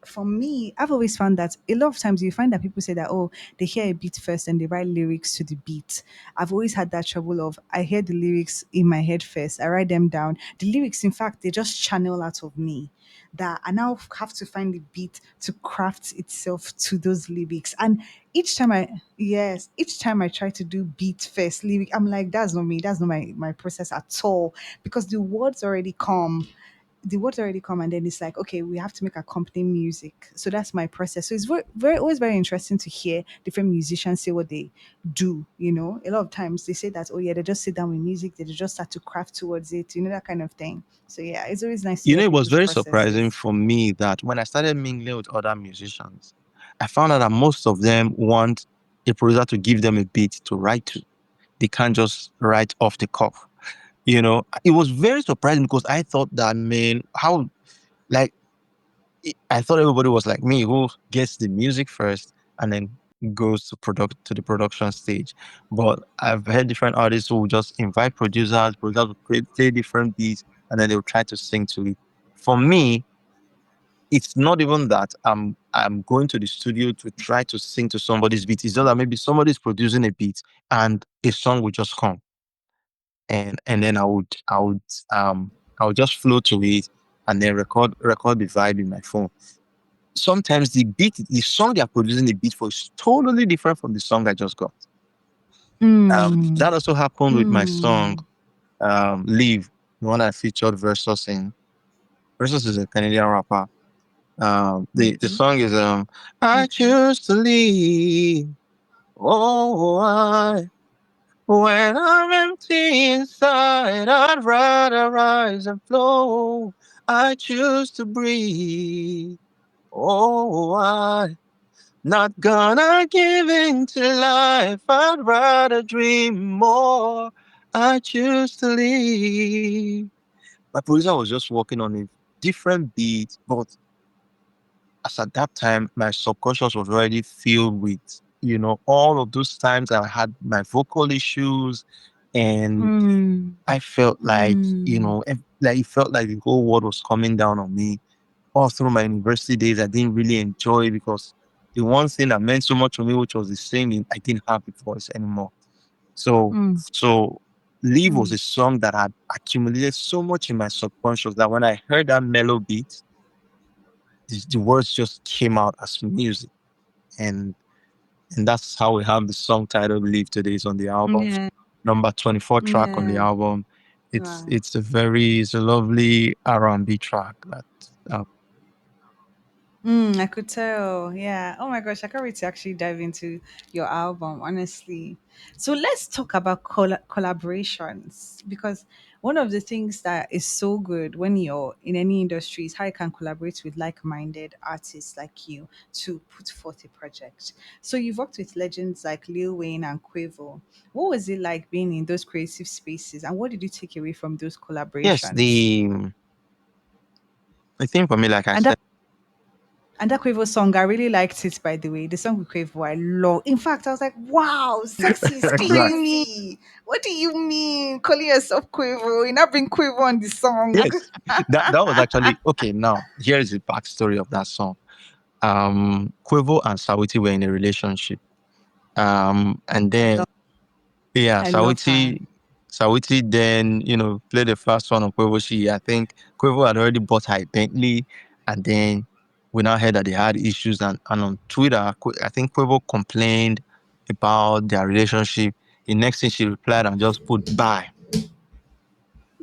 For me, I've always found that a lot of times you find that people say that, oh, they hear a beat first and they write lyrics to the beat. I've always had that trouble of I hear the lyrics in my head first, I write them down. The lyrics, in fact, they just channel out of me. That I now have to find the beat to craft itself to those lyrics. And each time I try to do beat first lyric, I'm like, that's not me, that's not my process at all. Because the words already come and then it's like, okay, we have to make accompanying music. So that's my process. So it's always very interesting to hear different musicians say what they do. A lot of times they say that, oh yeah, they just sit down with music, they just start to craft towards it, that kind of thing. So yeah, it's always nice to You hear know, it was people's very surprising processes. for me that when I started mingling with other musicians, I found out that most of them want a producer to give them a beat to write to. They can't just write off the cuff. It was very surprising because I thought that, man, how, like, I thought everybody was like me who gets the music first and then goes to the production stage. But I've heard different artists who will just invite producers will play different beats, and then they'll try to sing to it. For me, it's not even that I'm going to the studio to try to sing to somebody's beat. It's just that maybe somebody's producing a beat and a song will just come, and then I would just flow to it and then record the vibe in my phone. Sometimes the song they are producing the beat for is totally different from the song I just got. Mm, That also happened with my song, mm, Leave, the one I featured Versus in. Versus is a Canadian rapper. The okay, song is I okay. choose to leave. Oh, I when I'm empty inside, I'd rather rise and flow. I choose to breathe. Oh, I not gonna give in to life. I'd rather dream more. I choose to leave. My producer was just working on a different beat, but as at that time, my subconscious was already filled with, all of those times I had my vocal issues, and Mm, I felt like, mm, like it felt like the whole world was coming down on me. All through my university days, I didn't really enjoy because the one thing that meant so much to me, which was the singing, I didn't have the voice anymore. So, mm, so Leave was mm, a song that had accumulated so much in my subconscious that when I heard that mellow beat, the words just came out as music. And and that's how we have the song titled Leave today is on the album. yeah, Number 24 track on the yeah. album. It's Wow. it's a it's a lovely R&B track that uh, I could tell. Yeah. Oh my gosh, I can't wait to actually dive into your album, honestly. So let's talk about collaborations because one of the things that is so good when you're in any industry is how you can collaborate with like-minded artists like you to put forth a project. So you've worked with legends like Lil Wayne and Quavo. What was it like being in those creative spaces, and what did you take away from those yes, collaborations? the thing for me, like I And said, And that Quavo song, I really liked it, by the way. The song with Quavo, I love. In fact, I was like, wow, sexy is exactly. crazy. What do you mean? Calling yourself Quavo? You not bring Quavo on the song. Yes, that was actually okay. Now, here is the backstory of that song. Quavo and Sawiti were in a relationship. And then yeah, I love her. Sawiti then, played the first one on Quavo. I think Quavo had already bought her a Bentley, and then we now heard that they had issues, and on Twitter, I think Quavo complained about their relationship. The next thing she replied and just put bye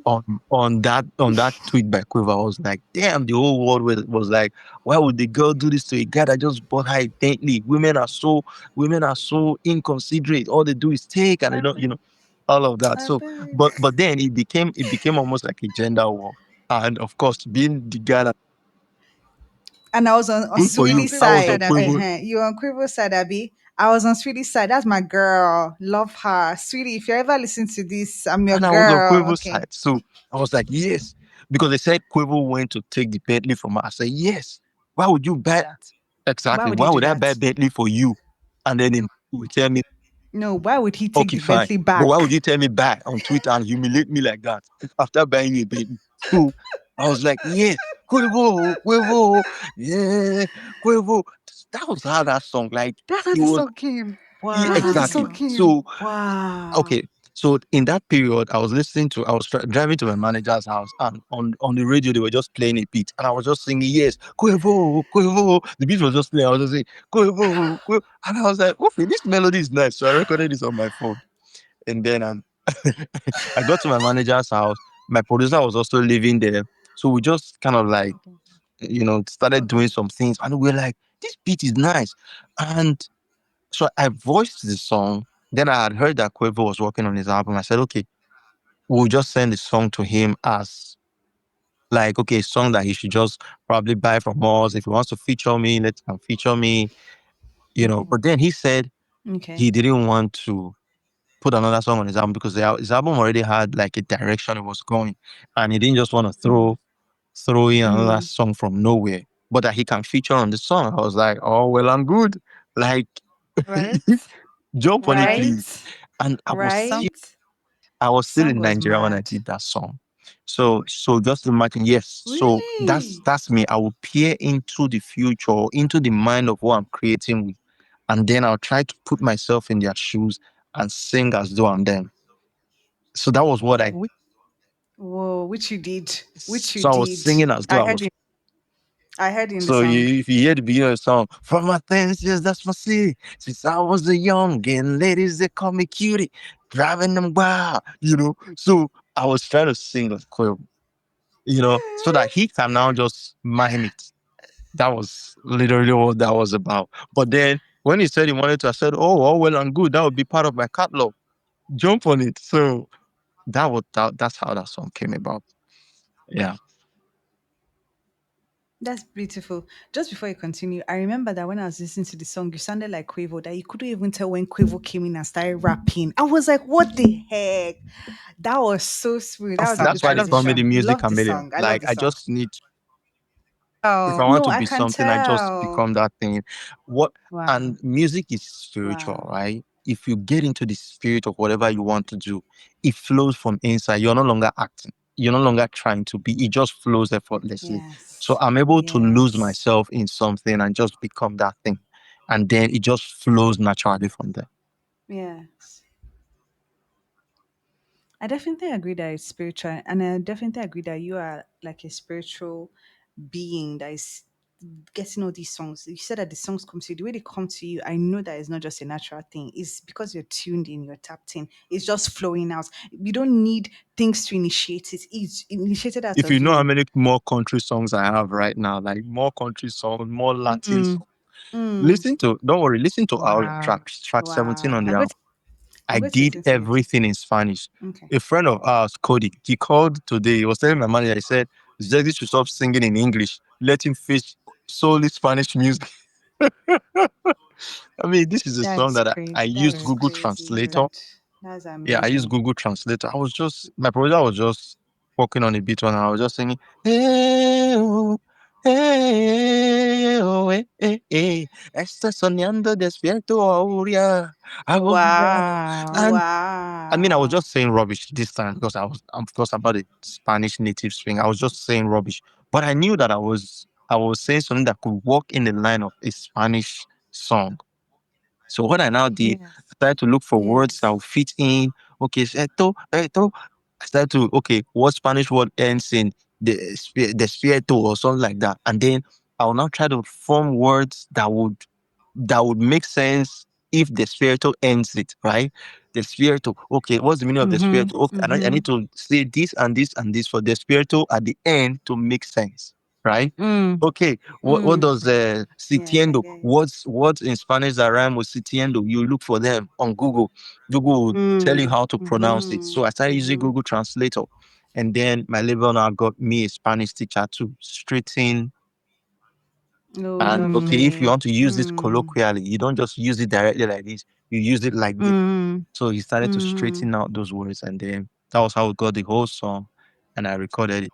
on that tweet by Quiver. I was like, damn, the whole world was like, why would the girl do this to a guy that just bought her a Bentley? Women are so inconsiderate. All they do is take, and they I don't, beg. all of that. I So, beg. but then it became almost like a gender war. And of course, being the guy that And I was on Good for you. Sweetie's I was on side. Quavo. You were on Quivo's side, Abby. I was on Sweetie's side. That's my girl. Love her. Sweetie, if you ever listen to this, I'm your And I was on girl. Quavo's Okay. side. So I was like, yes. Because they said Quavo went to take the Bentley from her. I said, yes. Why would you buy that? Why Exactly. would he Why do would I buy that? Bentley for you? And then he would tell me, No, why would he take okay, the fine. Bentley But why would back? you tell me back on Twitter and humiliate me like that after buying me a Bentley? So I was like, yes, Quavo, Quavo, yeah, Quavo. That was how that song, like, That's how it the was, song came. yeah, That's how the exactly. song Wow. came. So Wow. okay, so in that period, I was driving to my manager's house, and on the radio, they were just playing a beat, and I was just singing, yes, Quavo, Quavo. The beat was just playing, I was just saying, Quavo, Quavo. And I was like, okay, this melody is nice. So I recorded this on my phone. And then I got to my manager's house. My producer was also living there. So we just kind of like, Okay. started doing Okay. some things, and we were like, this beat is nice. And so I voiced the song. Then I had heard that Quavo was working on his album. I said, okay, we'll just send the song to him as like, okay, a song that he should just probably buy from us. If he wants to feature me, let him feature me, Okay. But then he said Okay. he didn't want to put another song on his album because his album already had like a direction it was going. And he didn't just want to Mm. throw in another Mm. song from nowhere, but that he can feature on the song. I was like, oh, well and good. Like, Right? jump on it, please. Right? And Right? I was still Song in was Nigeria when I mad. did that song. So just imagine, yes. So Really? that's me. I will peer into the future, into the mind of what I'm creating with, and then I'll try to put myself in their shoes and sing as though I'm them. So that was what I did. Whoa, which you did. Which you So I was did. singing as though I I heard was. it. I heard in the So song. if you hear the beginning of the song, from my things, yes, that's my city. Since I was a young and ladies, they call me cutie, driving them wild. So I was trying to sing like Quavo, so that he can now just mime it. That was literally what that was about. But then when he said he wanted to, I said, oh, well and good. That would be part of my catalog. Jump on it. So that's how that song came about. Yeah. That's beautiful. Just before you continue, I remember that when I was listening to the song, you sounded like Quavo, that you couldn't even tell when Quavo came in and started rapping. I was like, what the heck? That was so smooth. That was a That's good why they call me the transition. music Love the chameleon. song. I love Like the I song. just need if I Oh, want No, to I be can something, I just tell. become that thing. What Wow. and music is spiritual, Wow. right? If you get into the spirit of whatever you want to do, it flows from inside. You're no longer acting. You're no longer trying to be. It just flows effortlessly. So Yes. I'm able to lose Yes. myself in something and just become that thing. And then it just flows naturally from there. Yes. I definitely agree that it's spiritual, and I definitely agree that you are like a spiritual being that is getting all these songs. You said that the songs come to you. The way they come to you, I know that it's not just a natural thing. It's because you're tuned in, you're tapped in. It's just flowing out. You don't need things to initiate it. It's initiated out If of you know how you. many more country songs I have right now, like more country songs, more Latin Mm, songs. mm. Don't worry, listen to our wow. track 17 Wow. on the album. I I'm going to did listen to it. everything in Spanish. Okay. A friend of ours, Cody, he called today. He was telling my manager, he said, ZeXzy should stop singing in English. Let him fish solely Spanish music. I mean, this is a song That's that I crazy. used That's That's Google crazy, Translator. dude. That's Yeah, I used amazing. Google Translator. My producer was just working on a beat and I was just singing, hey, oh, hey, oh, está soñando despierto ahora, ahora. wow. And I mean, I was Wow. just saying rubbish this time because of course, I'm not a Spanish native swing. I was just saying rubbish, but I knew that I was saying something that could walk in the line of a Spanish song. So what I now did, I Yes. started to look for words that Yes. will fit in. Okay, so esto. I started to, okay, what Spanish word ends in despierto or something like that. And then I will now try to form words that would make sense if despierto ends it, right? Despierto. Okay, what's the meaning of Mm-hmm. despierto? Okay, I Mm-hmm. need to say this and this and this for despierto at the end to make sense, right? Mm. Okay, what Mm. does Yes, I sitiendo? get it. What's in Spanish that rhyme with sitiendo? You look for them on Google. Google will tell Mm. you how to pronounce it. Mm-hmm. So I started using Mm-hmm. Google Translator, and then my label now got me a Spanish teacher to straighten Oh, And okay, if you lovely. want to use this colloquially, you don't just use it directly like this. You use it like this. Mm, So he started to mm. straighten out those words, and then that was how we got the whole song, and I recorded it.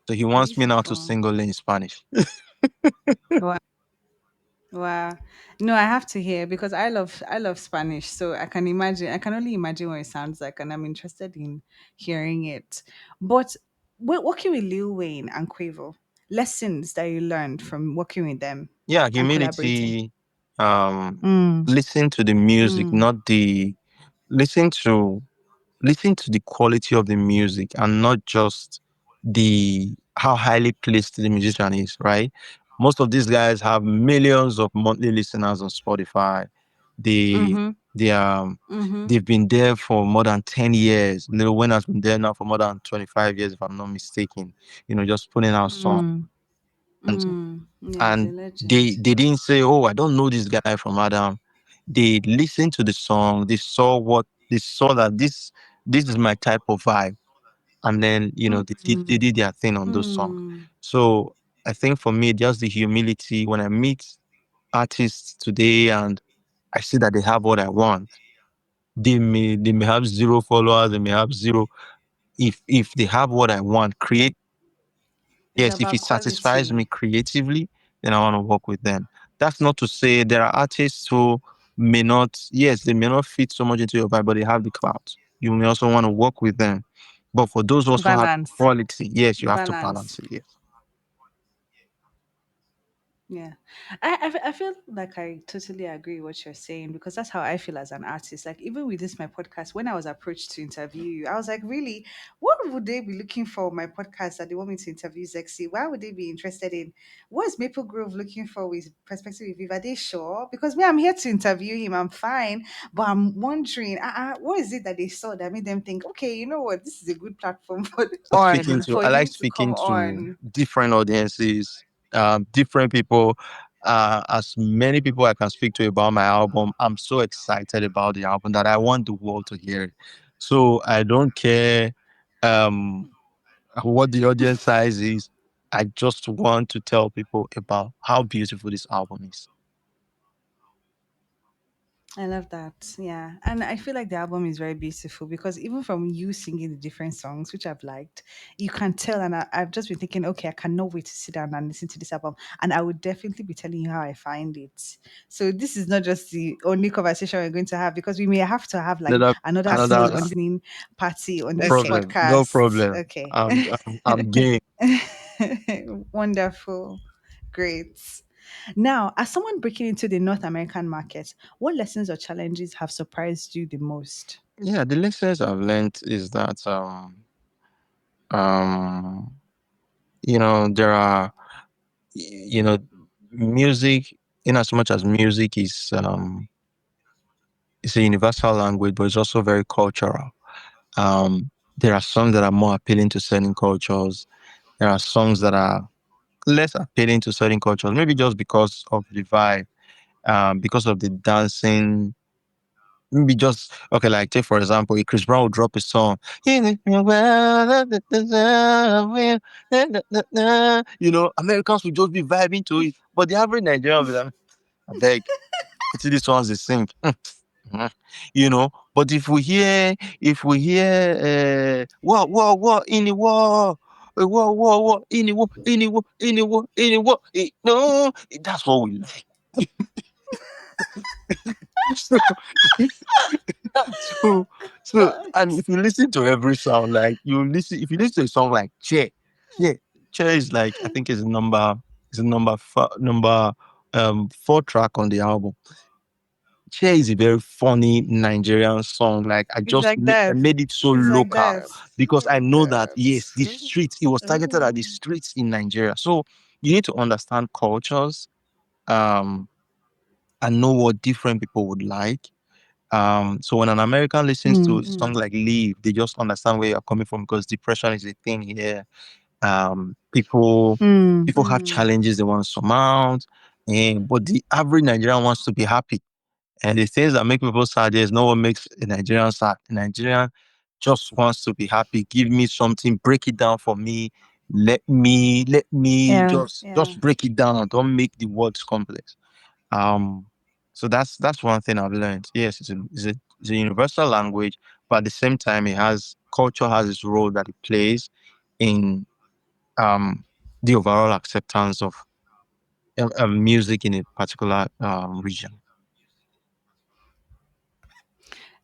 So he wants me now to Beautiful. sing only in Spanish. Wow. Wow. No, I have to hear because I love Spanish, so I can imagine. I can only imagine what it sounds like, and I'm interested in hearing it. But working with Lil Wayne and Quavo, lessons that you learned from working with them Yeah, and collaborating. humility. Um, Mm, listen to the music, mm, not the listen to listen to the quality of the music and not just the how highly placed the musician is, right? Most of these guys have millions of monthly listeners on Spotify. They mm-hmm, they mm-hmm, they've been there for more than 10 years. Lil Wayne has been there now for more than 25 years, if I'm not mistaken. Just putting out songs. mm, And mm. Yeah, he's a and they legend. they didn't say, "Oh, I don't know this guy from Adam." They listened to the song. They saw that this is my type of vibe, and then they did their thing on those songs. Mm. So I think for me, just the humility when I meet artists today and I see that they have what I want. They may have zero followers. They may have zero. If they have what I want, create. It's Yes, if about it satisfies me quality. creatively, then I want to work with them. That's not to say there are artists who may not, yes, they may not fit so much into your vibe, but they have the clout. You may also want to work with them. But for those who also have Balance. quality, yes, you have to Balance. balance it. Yes. Yeah, I feel like I totally agree with what you're saying because that's how I feel as an artist. Like even with this my podcast, when I was approached to interview you, I was like, really, what would they be looking for my podcast that they want me to interview Zexy? Why would they be interested in what is Maple Grove looking for with perspective review? Are they sure? Because me, I'm here to interview him. I'm fine, but I'm wondering, what is it that they saw that made them think, okay, you know what, this is a good platform for I like him to come speaking to on. different audiences, different people. As many people I can speak to about my album, I'm so excited about the album that I want the world to hear it. So I don't care um, what the audience size is. I just want to tell people about how beautiful this album is. I love that. Yeah. And I feel like the album is very beautiful because even from you singing the different songs, which I've liked, you can tell. And I've just been thinking, okay, I cannot wait to sit down and listen to this album. And I would definitely be telling you how I find it. So this is not just the only conversation we're going to have because we may have to have like Another, another full another listening party on no this problem. No podcast. problem. Okay. I'm game. Wonderful. Great. Now, as someone breaking into the North American market, what lessons or challenges have surprised you the most? Yeah, the lessons I've learned is that um there are you know music, in as much as music is it's a universal language, but it's also very cultural. There are songs that are more appealing to certain cultures. There are songs that are less appealing to certain cultures, maybe just because of the vibe, because of the dancing. Maybe just okay, like take for example, if Chris Brown will drop a song, Americans will just be vibing to it, but the average Nigerian will be like, I beg, it's this one's they sing. Mhm. But if we hear what in the war, what in the war, in the war, in the war, in the war, no, that's what we like. So, so, and if you listen to every sound, like if you listen to a song like Che, Che is like I think is a number 4 track on the album. Che is a very funny Nigerian song. Like It's like I that. made it so It's like local that. because I Oh know that God. yes, the streets. It was targeted at the Oh. streets in Nigeria. So you need to understand cultures, um, and know what different people would like. So when an American listens to Mm, a song like "Leave," they just understand where you're coming from because depression is a thing here. People mm, people have challenges they want to surmount, but the average Nigerian wants to be happy. And the things that make people sad is no one makes a Nigerian sad. A Nigerian just wants to be happy. Give me something, break it down for me. Let me Yeah. just break it down. Don't make the words complex. Um, so that's one thing I've learned. Yes, it's a universal language, but at the same time, it has culture has its role that it plays in the overall acceptance of music in a particular region.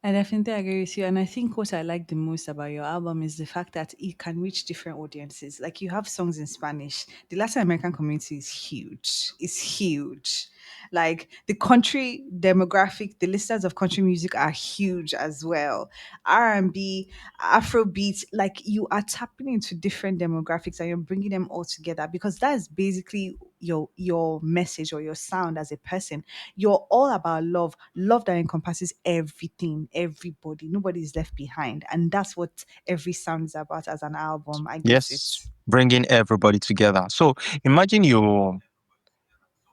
I definitely agree with you. And I think what I like the most about your album is the fact that it can reach different audiences. Like you have songs in Spanish. The Latin American community is huge. It's huge. Like the country demographic, the listeners of country music are huge as well. R&B, Afrobeat, like you are tapping into different demographics and you're bringing them all together because that is basically your message or your sound as a person. You're all about love, love that encompasses everything, everybody. Nobody is left behind. And that's what every sound is about as an album. I get Yes, it. bringing everybody together. So imagine you.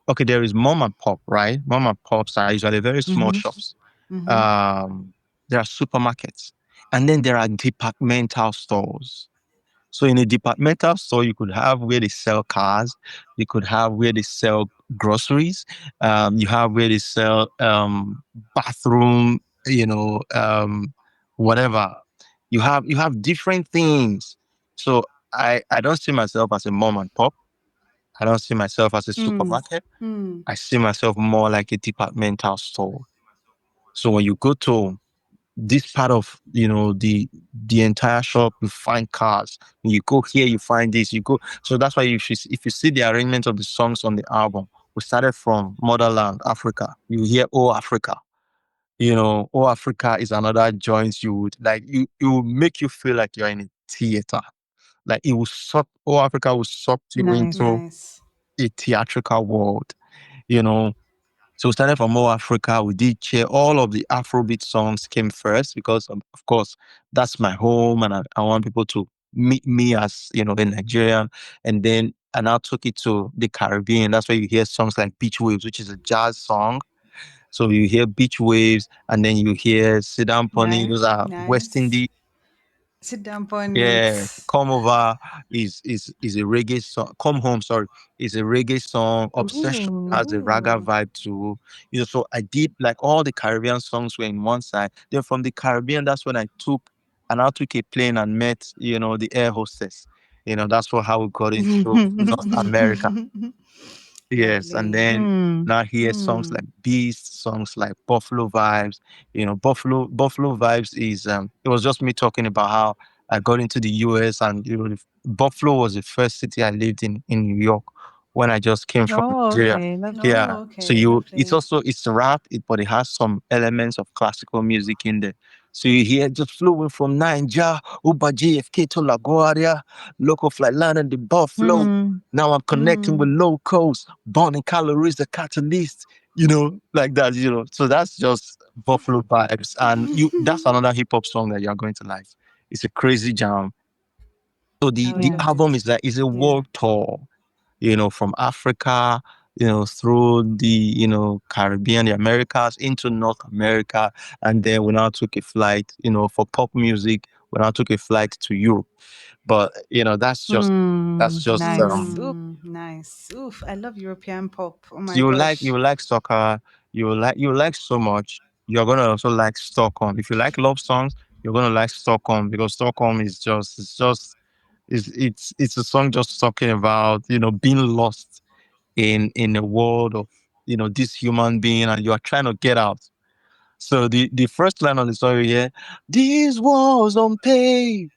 Okay, there is mom and pop, right? Mom and pops are usually very small Mm-hmm. shops. Mm-hmm. Um, there are supermarkets, and then there are departmental stores. So in a departmental store, you could have where they sell cars, you could have where they sell groceries, you have where they sell bathroom, whatever. You have different things. So I don't see myself as a mom and pop. I don't see myself as a Mm. supermarket. Mm. I see myself more like a departmental store. So when you go to this part of the entire shop, you find cars. You go here, you find this. You go. So that's why if you see the arrangement of the songs on the album, we started from motherland Africa. You hear "Oh Africa." "Oh Africa" is another joint you would like. It will make you feel like you're in a theater. Like it will suck. "Oh Africa" will suck you Nice. into Nice. a theatrical world. You know, so we started from more Africa. We did share all of the Afrobeat songs came first because, of course, that's my home, and I want people to meet me as a Nigerian. And then I now took it to the Caribbean. That's where you hear songs like "Beach Waves," which is a jazz song. So you hear "Beach Waves," and then you hear "Sit Down Pony." Those Nice. are West Nice. Indies. Sit down on Yeah, it. "Come Over" is a reggae song. "Come Home," sorry, is a reggae song. "Obsession" Ooh. has a raga Ooh. vibe too. So I did like all the Caribbean songs were in one side. Then from the Caribbean, that's when I took a plane and met the air hostess. That's how we got into North America. Yes, and Lovely. then Mm. now hear songs like Mm. Beast, songs like Buffalo Vibes. Buffalo Vibes is it was just me talking about how I got into the US, and Buffalo was the first city I lived in New York when I just came from Oh, Nigeria. okay. Yeah. Oh, So okay. Lovely. it's rap, but it has some elements of classical music in there. So you hear just flowing from Niger, Uba JFK to LaGuardia, local flight landing the Buffalo. Mm. Now I'm connecting with Mm. locals, burning calories, the catalyst, like that, So that's just Buffalo vibes. And that's another hip hop song that you're going to like. It's a crazy jam. So the I would the love album it. is a Yeah. world tour, from Africa, through the Caribbean, the Americas into North America, and then we now took a flight, for pop music. We now took a flight to Europe, but that's just Nice. Oof. um. Nice. Oof. I love European pop. Oh my You gosh. will like soccer. You will like so much. You're gonna also like Stockholm. If you like love songs, you're gonna like Stockholm because Stockholm is just it's a song just talking about being lost in a world of this human being, and you are trying to get out. So the first line on the story here: "These walls don't pay.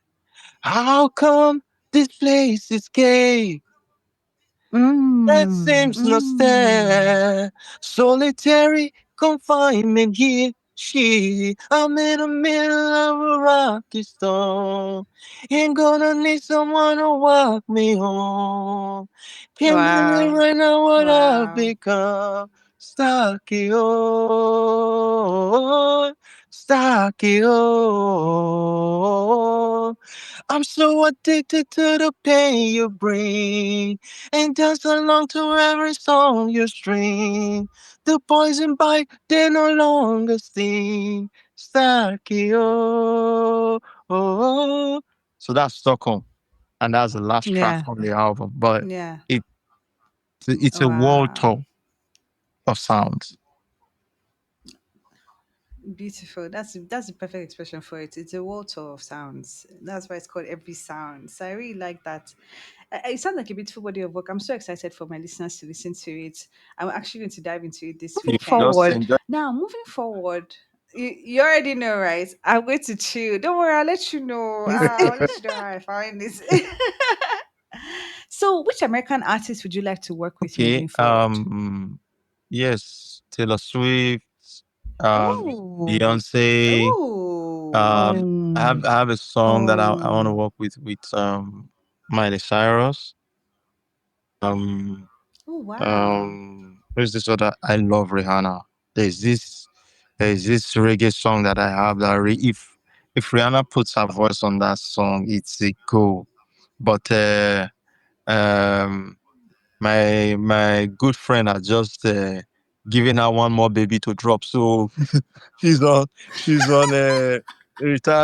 How come this place is gay? That Mm. seems not Mm. fair. Solitary confinement here. I'm in the middle of a rocky storm. Ain't gonna need someone to walk me home. Can't believe Wow. right now what I've Wow. become. Stuck here, stuck here. I'm so addicted to the pain you bring, and dance along to every song you string. The poison bite, they no longer sting. Starkey, oh. So that's Stockholm. and that's the last track Yeah. from the album. But Yeah. it it's a world Wow. tour of sounds. Beautiful. That's the perfect expression for it. It's a water of sounds. That's why it's called Every Sound. So I really like that. It sounds like a beautiful body of work. I'm so excited for my listeners to listen to it. I'm actually going to dive into it this You weekend. just Forward. enjoy. Now, moving forward, you already know, right? I'm going to chill. Don't worry, I'll let you know. I'll let you know how I find this. So, which American artist would you like to work with Okay. moving forward? Yes, Taylor Swift, um, Oh, Beyonce. oh, Um, oh, I have a song that I want to oh, work with Miley Cyrus. Um, oh, wow. Where's this other? I love Rihanna. There's this there's this reggae song that I have that if Rihanna puts her voice on that song, it's a go. But um my good friend had just given her one more baby to drop. So she's on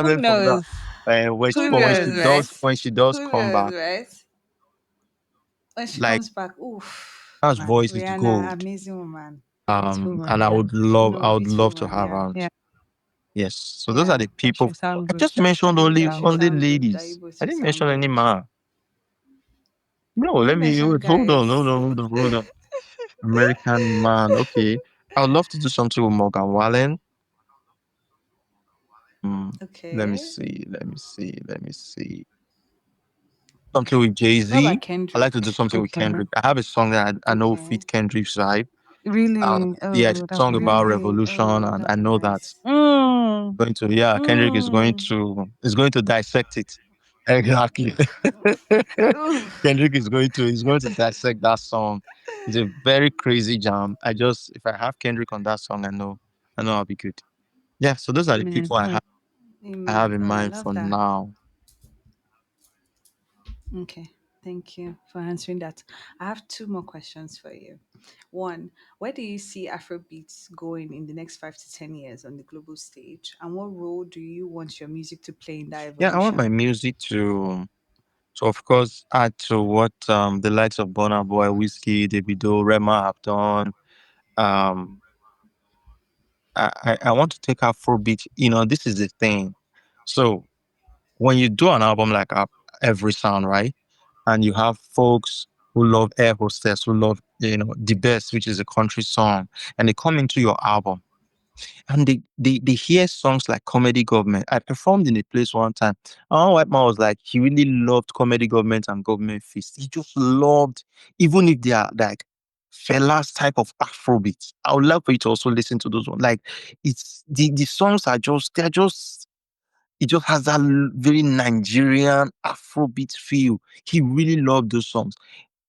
Who retirement from that. knows? And Who knows, right? when she does Who come knows, back, right? When she like comes back, oof, her man, voice is Rihanna, gold. amazing woman. Beautiful woman, And yeah. I No, would beautiful love to woman, have yeah. her. Yeah, Yes. So those are Yeah. the that people. should sound I good. just mentioned That should only sound good. That you ladies. both I should didn't sound mention any good. man. No, You let didn't me mention wait, hold on, guys. hold on. American man. Okay. I would love to do something with Morgan Wallen. Let me Okay. see. Let me see. Something with Jay What about Z. I like to do Kendrick? something with Okay. Kendrick. I have a song that I know Okay. fit Kendrick's vibe. Really? Yeah, it's Oh, a that'd song be about nice. Really? revolution, Oh, and that'll I be know that nice. going to yeah, Kendrick Mm. is going to dissect it. Exactly. Oof. Kendrick is going to dissect that song. It's a very crazy jam. I just if I have Kendrick on that song, I know I'll be good. Yeah, so those are the Man. people I have Amen. in Oh, I mind love for that. now. Okay. Thank you for answering that. I have two more questions for you. One, where do you see Afrobeats going in the next 5 to 10 years on the global stage? And what role do you want your music to play in that Yeah, I want my evolution? music to of course add to what the likes of Burna Boy, Whiskey, Davido, Rema have done. Um I want to take Afrobeat. This is the thing. So when you do an album like Every Sound, right? And you have folks who love Air Hostess, who love, The Best, which is a country song, and they come into your album and they hear songs like Comedy Government. I performed in a place one time. Our white man was like, he really loved Comedy Government and Government Fist. He just loved, even if they are like Fela's type of Afrobeat. I would love for you to also listen to those ones. Like it's the songs are just they're just it just has that very Nigerian Afrobeat feel. He really loved those songs.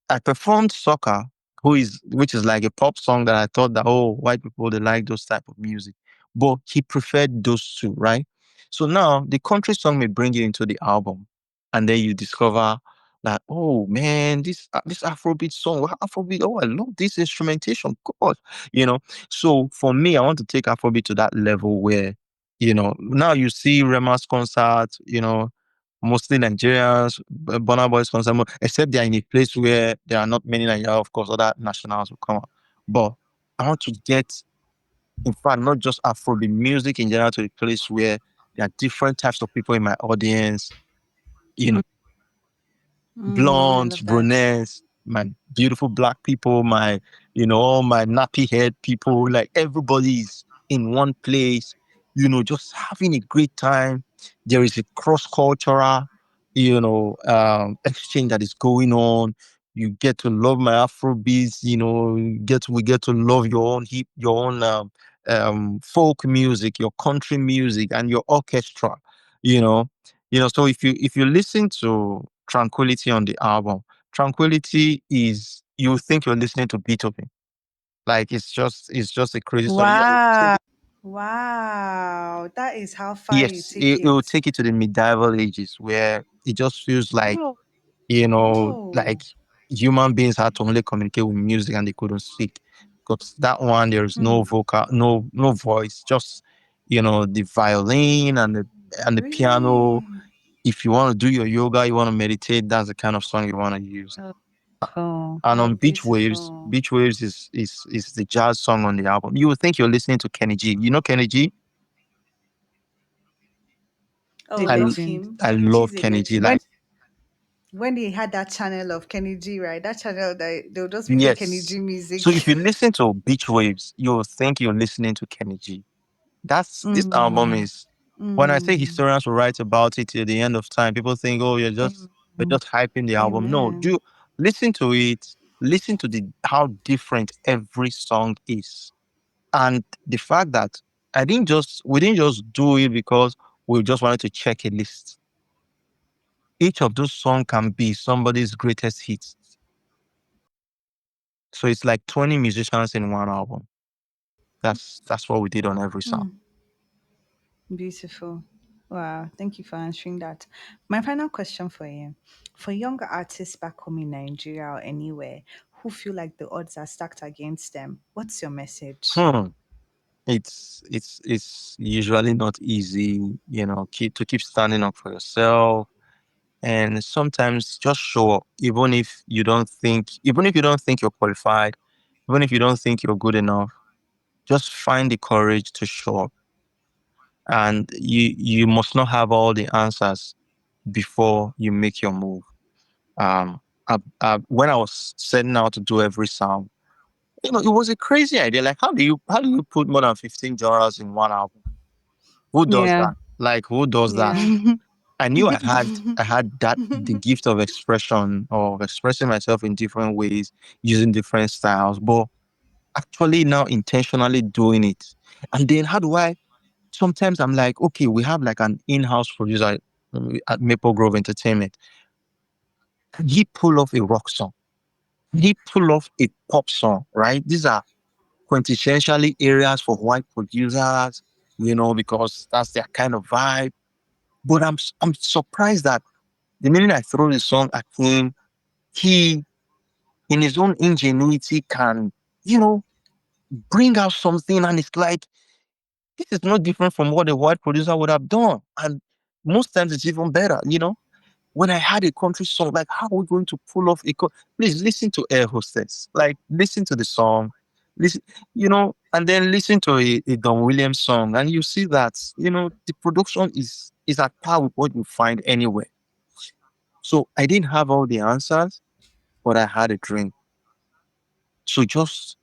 I performed Soccer, which is like a pop song that I thought that white people they like those type of music, but he preferred those two, right? So now the country song may bring you into the album, and then you discover that oh man, this Afrobeat song, wow, Afrobeat, oh I love this instrumentation, God, you know. So for me, I want to take Afrobeat to that level where now you see Rema's concert, mostly Nigerians, Burna Boy's concert, except they're in a place where there are not many Nigerians, of course, other nationals will come out. But I want to get, in fact, not just Afro, the music in general to a place where there are different types of people in my audience, you know, I blondes, love that. brunettes, my beautiful black people, all my nappy head people, like everybody's in one place, just having a great time. There is a cross-cultural, exchange that is going on. You get to love my Afrobeats, we get to love your own folk music, your country music, and your orchestra, you know so if you listen to Tranquility on the album, Tranquility is you think you're listening to Beethoven. Like it's just a crazy song. Yeah, Wow. Wow. That is how far you yes, take it will it. take you to the medieval ages where it just feels like Oh, like Oh, human beings had to only communicate with music and they couldn't speak. Because that one there is no hmm. vocal, no voice, just the violin and the piano. Really? If you want to do your yoga, you want to meditate, that's the kind of song you want to use. Oh, cool. And on Beautiful. Beach Waves is the jazz song on the album. You would think you're listening to Kenny G. You know Kenny G? I The love legend. him. I Kenny G love is a Kenny G. legend. Like, When they had that channel of Kenny G, right? That channel that they'll just be playing Kenny yes. G So music. if you listen to Beach Waves, you'll think you're listening to Kenny G. That's this album Mm, is when I say mm. historians will write about it till the end of time, people think, oh, you're Amen. just hyping the album. No, Amen. do listen to it, listen to the how different every song is. And the fact that we didn't just do it because we just wanted to check a list. Each of those songs can be somebody's greatest hits. So it's like 20 musicians in one album. That's what we did on every song. Mm, beautiful. Wow. Thank you for answering that. My final question for you. For younger artists back home in Nigeria or anywhere who feel like the odds are stacked against them, what's your message? Hmm. It's usually not easy, keep standing up for yourself. And sometimes just show up, even if you don't think you're qualified, even if you don't think you're good enough, just find the courage to show up. And you must not have all the answers before you make your move. When I was setting out to do every sound, it was a crazy idea. Like, how do you put more than 15 genres in one album? Who does Yeah. that? Like, who does that? Yeah. I knew I had that the gift of expression, of expressing myself in different ways, using different styles, but actually now intentionally doing it. And then how do I sometimes I'm like, okay, we have like an in-house producer at Maple Grove Entertainment. Can he pull off a rock song? Can he pull off a pop song? Right? These are quintessentially areas for white producers, because that's their kind of vibe. But I'm surprised that the minute I throw the song at him, he, in his own ingenuity, can, you know, bring out something, and it's like, this is not different from what a white producer would have done. And most times it's even better. When I had a country song, like, how are we going to pull off please listen to Air Hostess. Like, listen to the song, listen, and then listen to a Don Williams song, and you see that, the production is at par with what you find anywhere. So I didn't have all the answers, but I had a dream. So just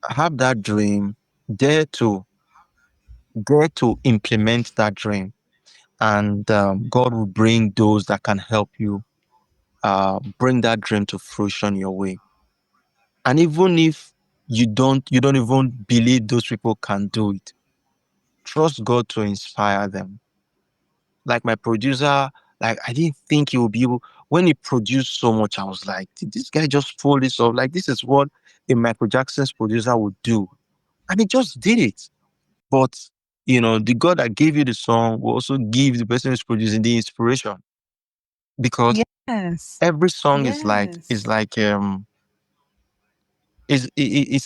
have that dream, dare to dare to implement that dream, and God will bring those that can help you bring that dream to fruition your way. And even if you don't even believe those people can do it, trust God to inspire them. Like my producer, like I didn't think he would be able. When he produced so much, I was like, did this guy just pull this off? Like, this is what a Michael Jackson's producer would do, and he just did it. But the God that gave you the song will also give the person who's producing the inspiration, because Yes. every song is Yes. like it's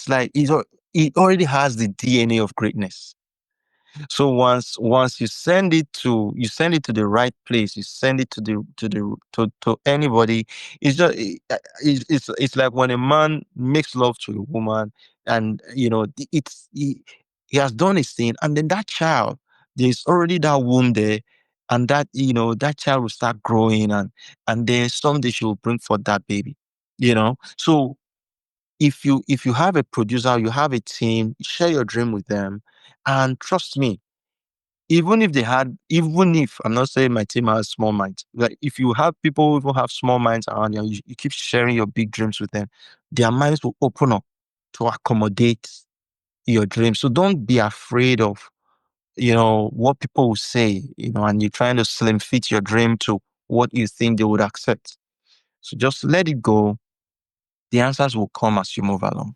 like it already has the DNA of greatness. So once you send it to the right place, you send it to anybody. It's like when a man makes love to a woman, and he has done his thing, and then that child, there's already that womb there, and that child will start growing, and then someday she will bring forth that baby. So if you have a producer, you have a team, share your dream with them, and trust me, even if I'm not saying my team has small minds, like if you have people who have small minds around you, you keep sharing your big dreams with them, their minds will open up to accommodate your dreams. So don't be afraid of what people will say, and you're trying to slim fit your dream to what you think they would accept. So just let it go. The answers will come as you move along.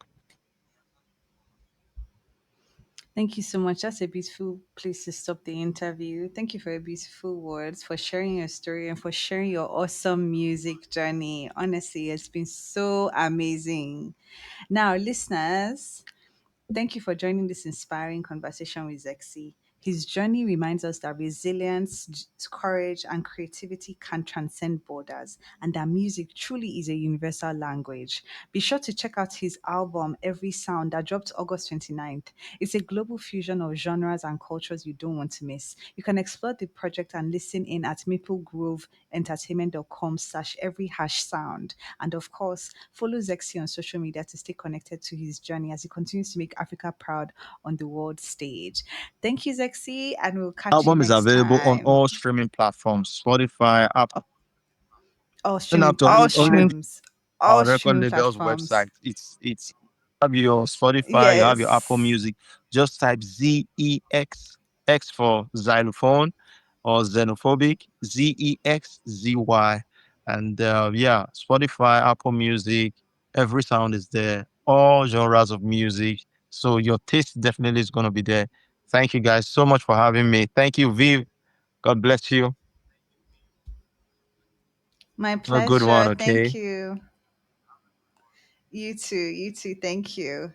Thank you so much. That's a beautiful place to stop the interview. Thank you for your beautiful words, for sharing your story, and for sharing your awesome music journey. Honestly, it's been so amazing. Now, listeners, thank you for joining this inspiring conversation with ZeXzy. His journey reminds us that resilience, courage, and creativity can transcend borders, and that music truly is a universal language. Be sure to check out his album, Every Sound, that dropped August 29th. It's a global fusion of genres and cultures you don't want to miss. You can explore the project and listen in at maplegroveentertainment.com/every-sound. And of course, follow ZeXzy on social media to stay connected to his journey as he continues to make Africa proud on the world stage. Thank you, ZeXzy, and we'll catch you Album is next available on time. all streaming platforms, Spotify, Apple. You don't have to All only streams, all our record streaming label's platforms. website. It's you have your Spotify, you have your Apple Yes. Music. Just type ZEX, X for xylophone or xenophobic, ZEXZY. And yeah, Spotify, Apple Music, every sound is there, all genres of music. So your taste definitely is going to be there. Thank you guys so much for having me. Thank you, Viv. God bless you. My Have a good one, pleasure. okay? Thank you. You too. You too. Thank you.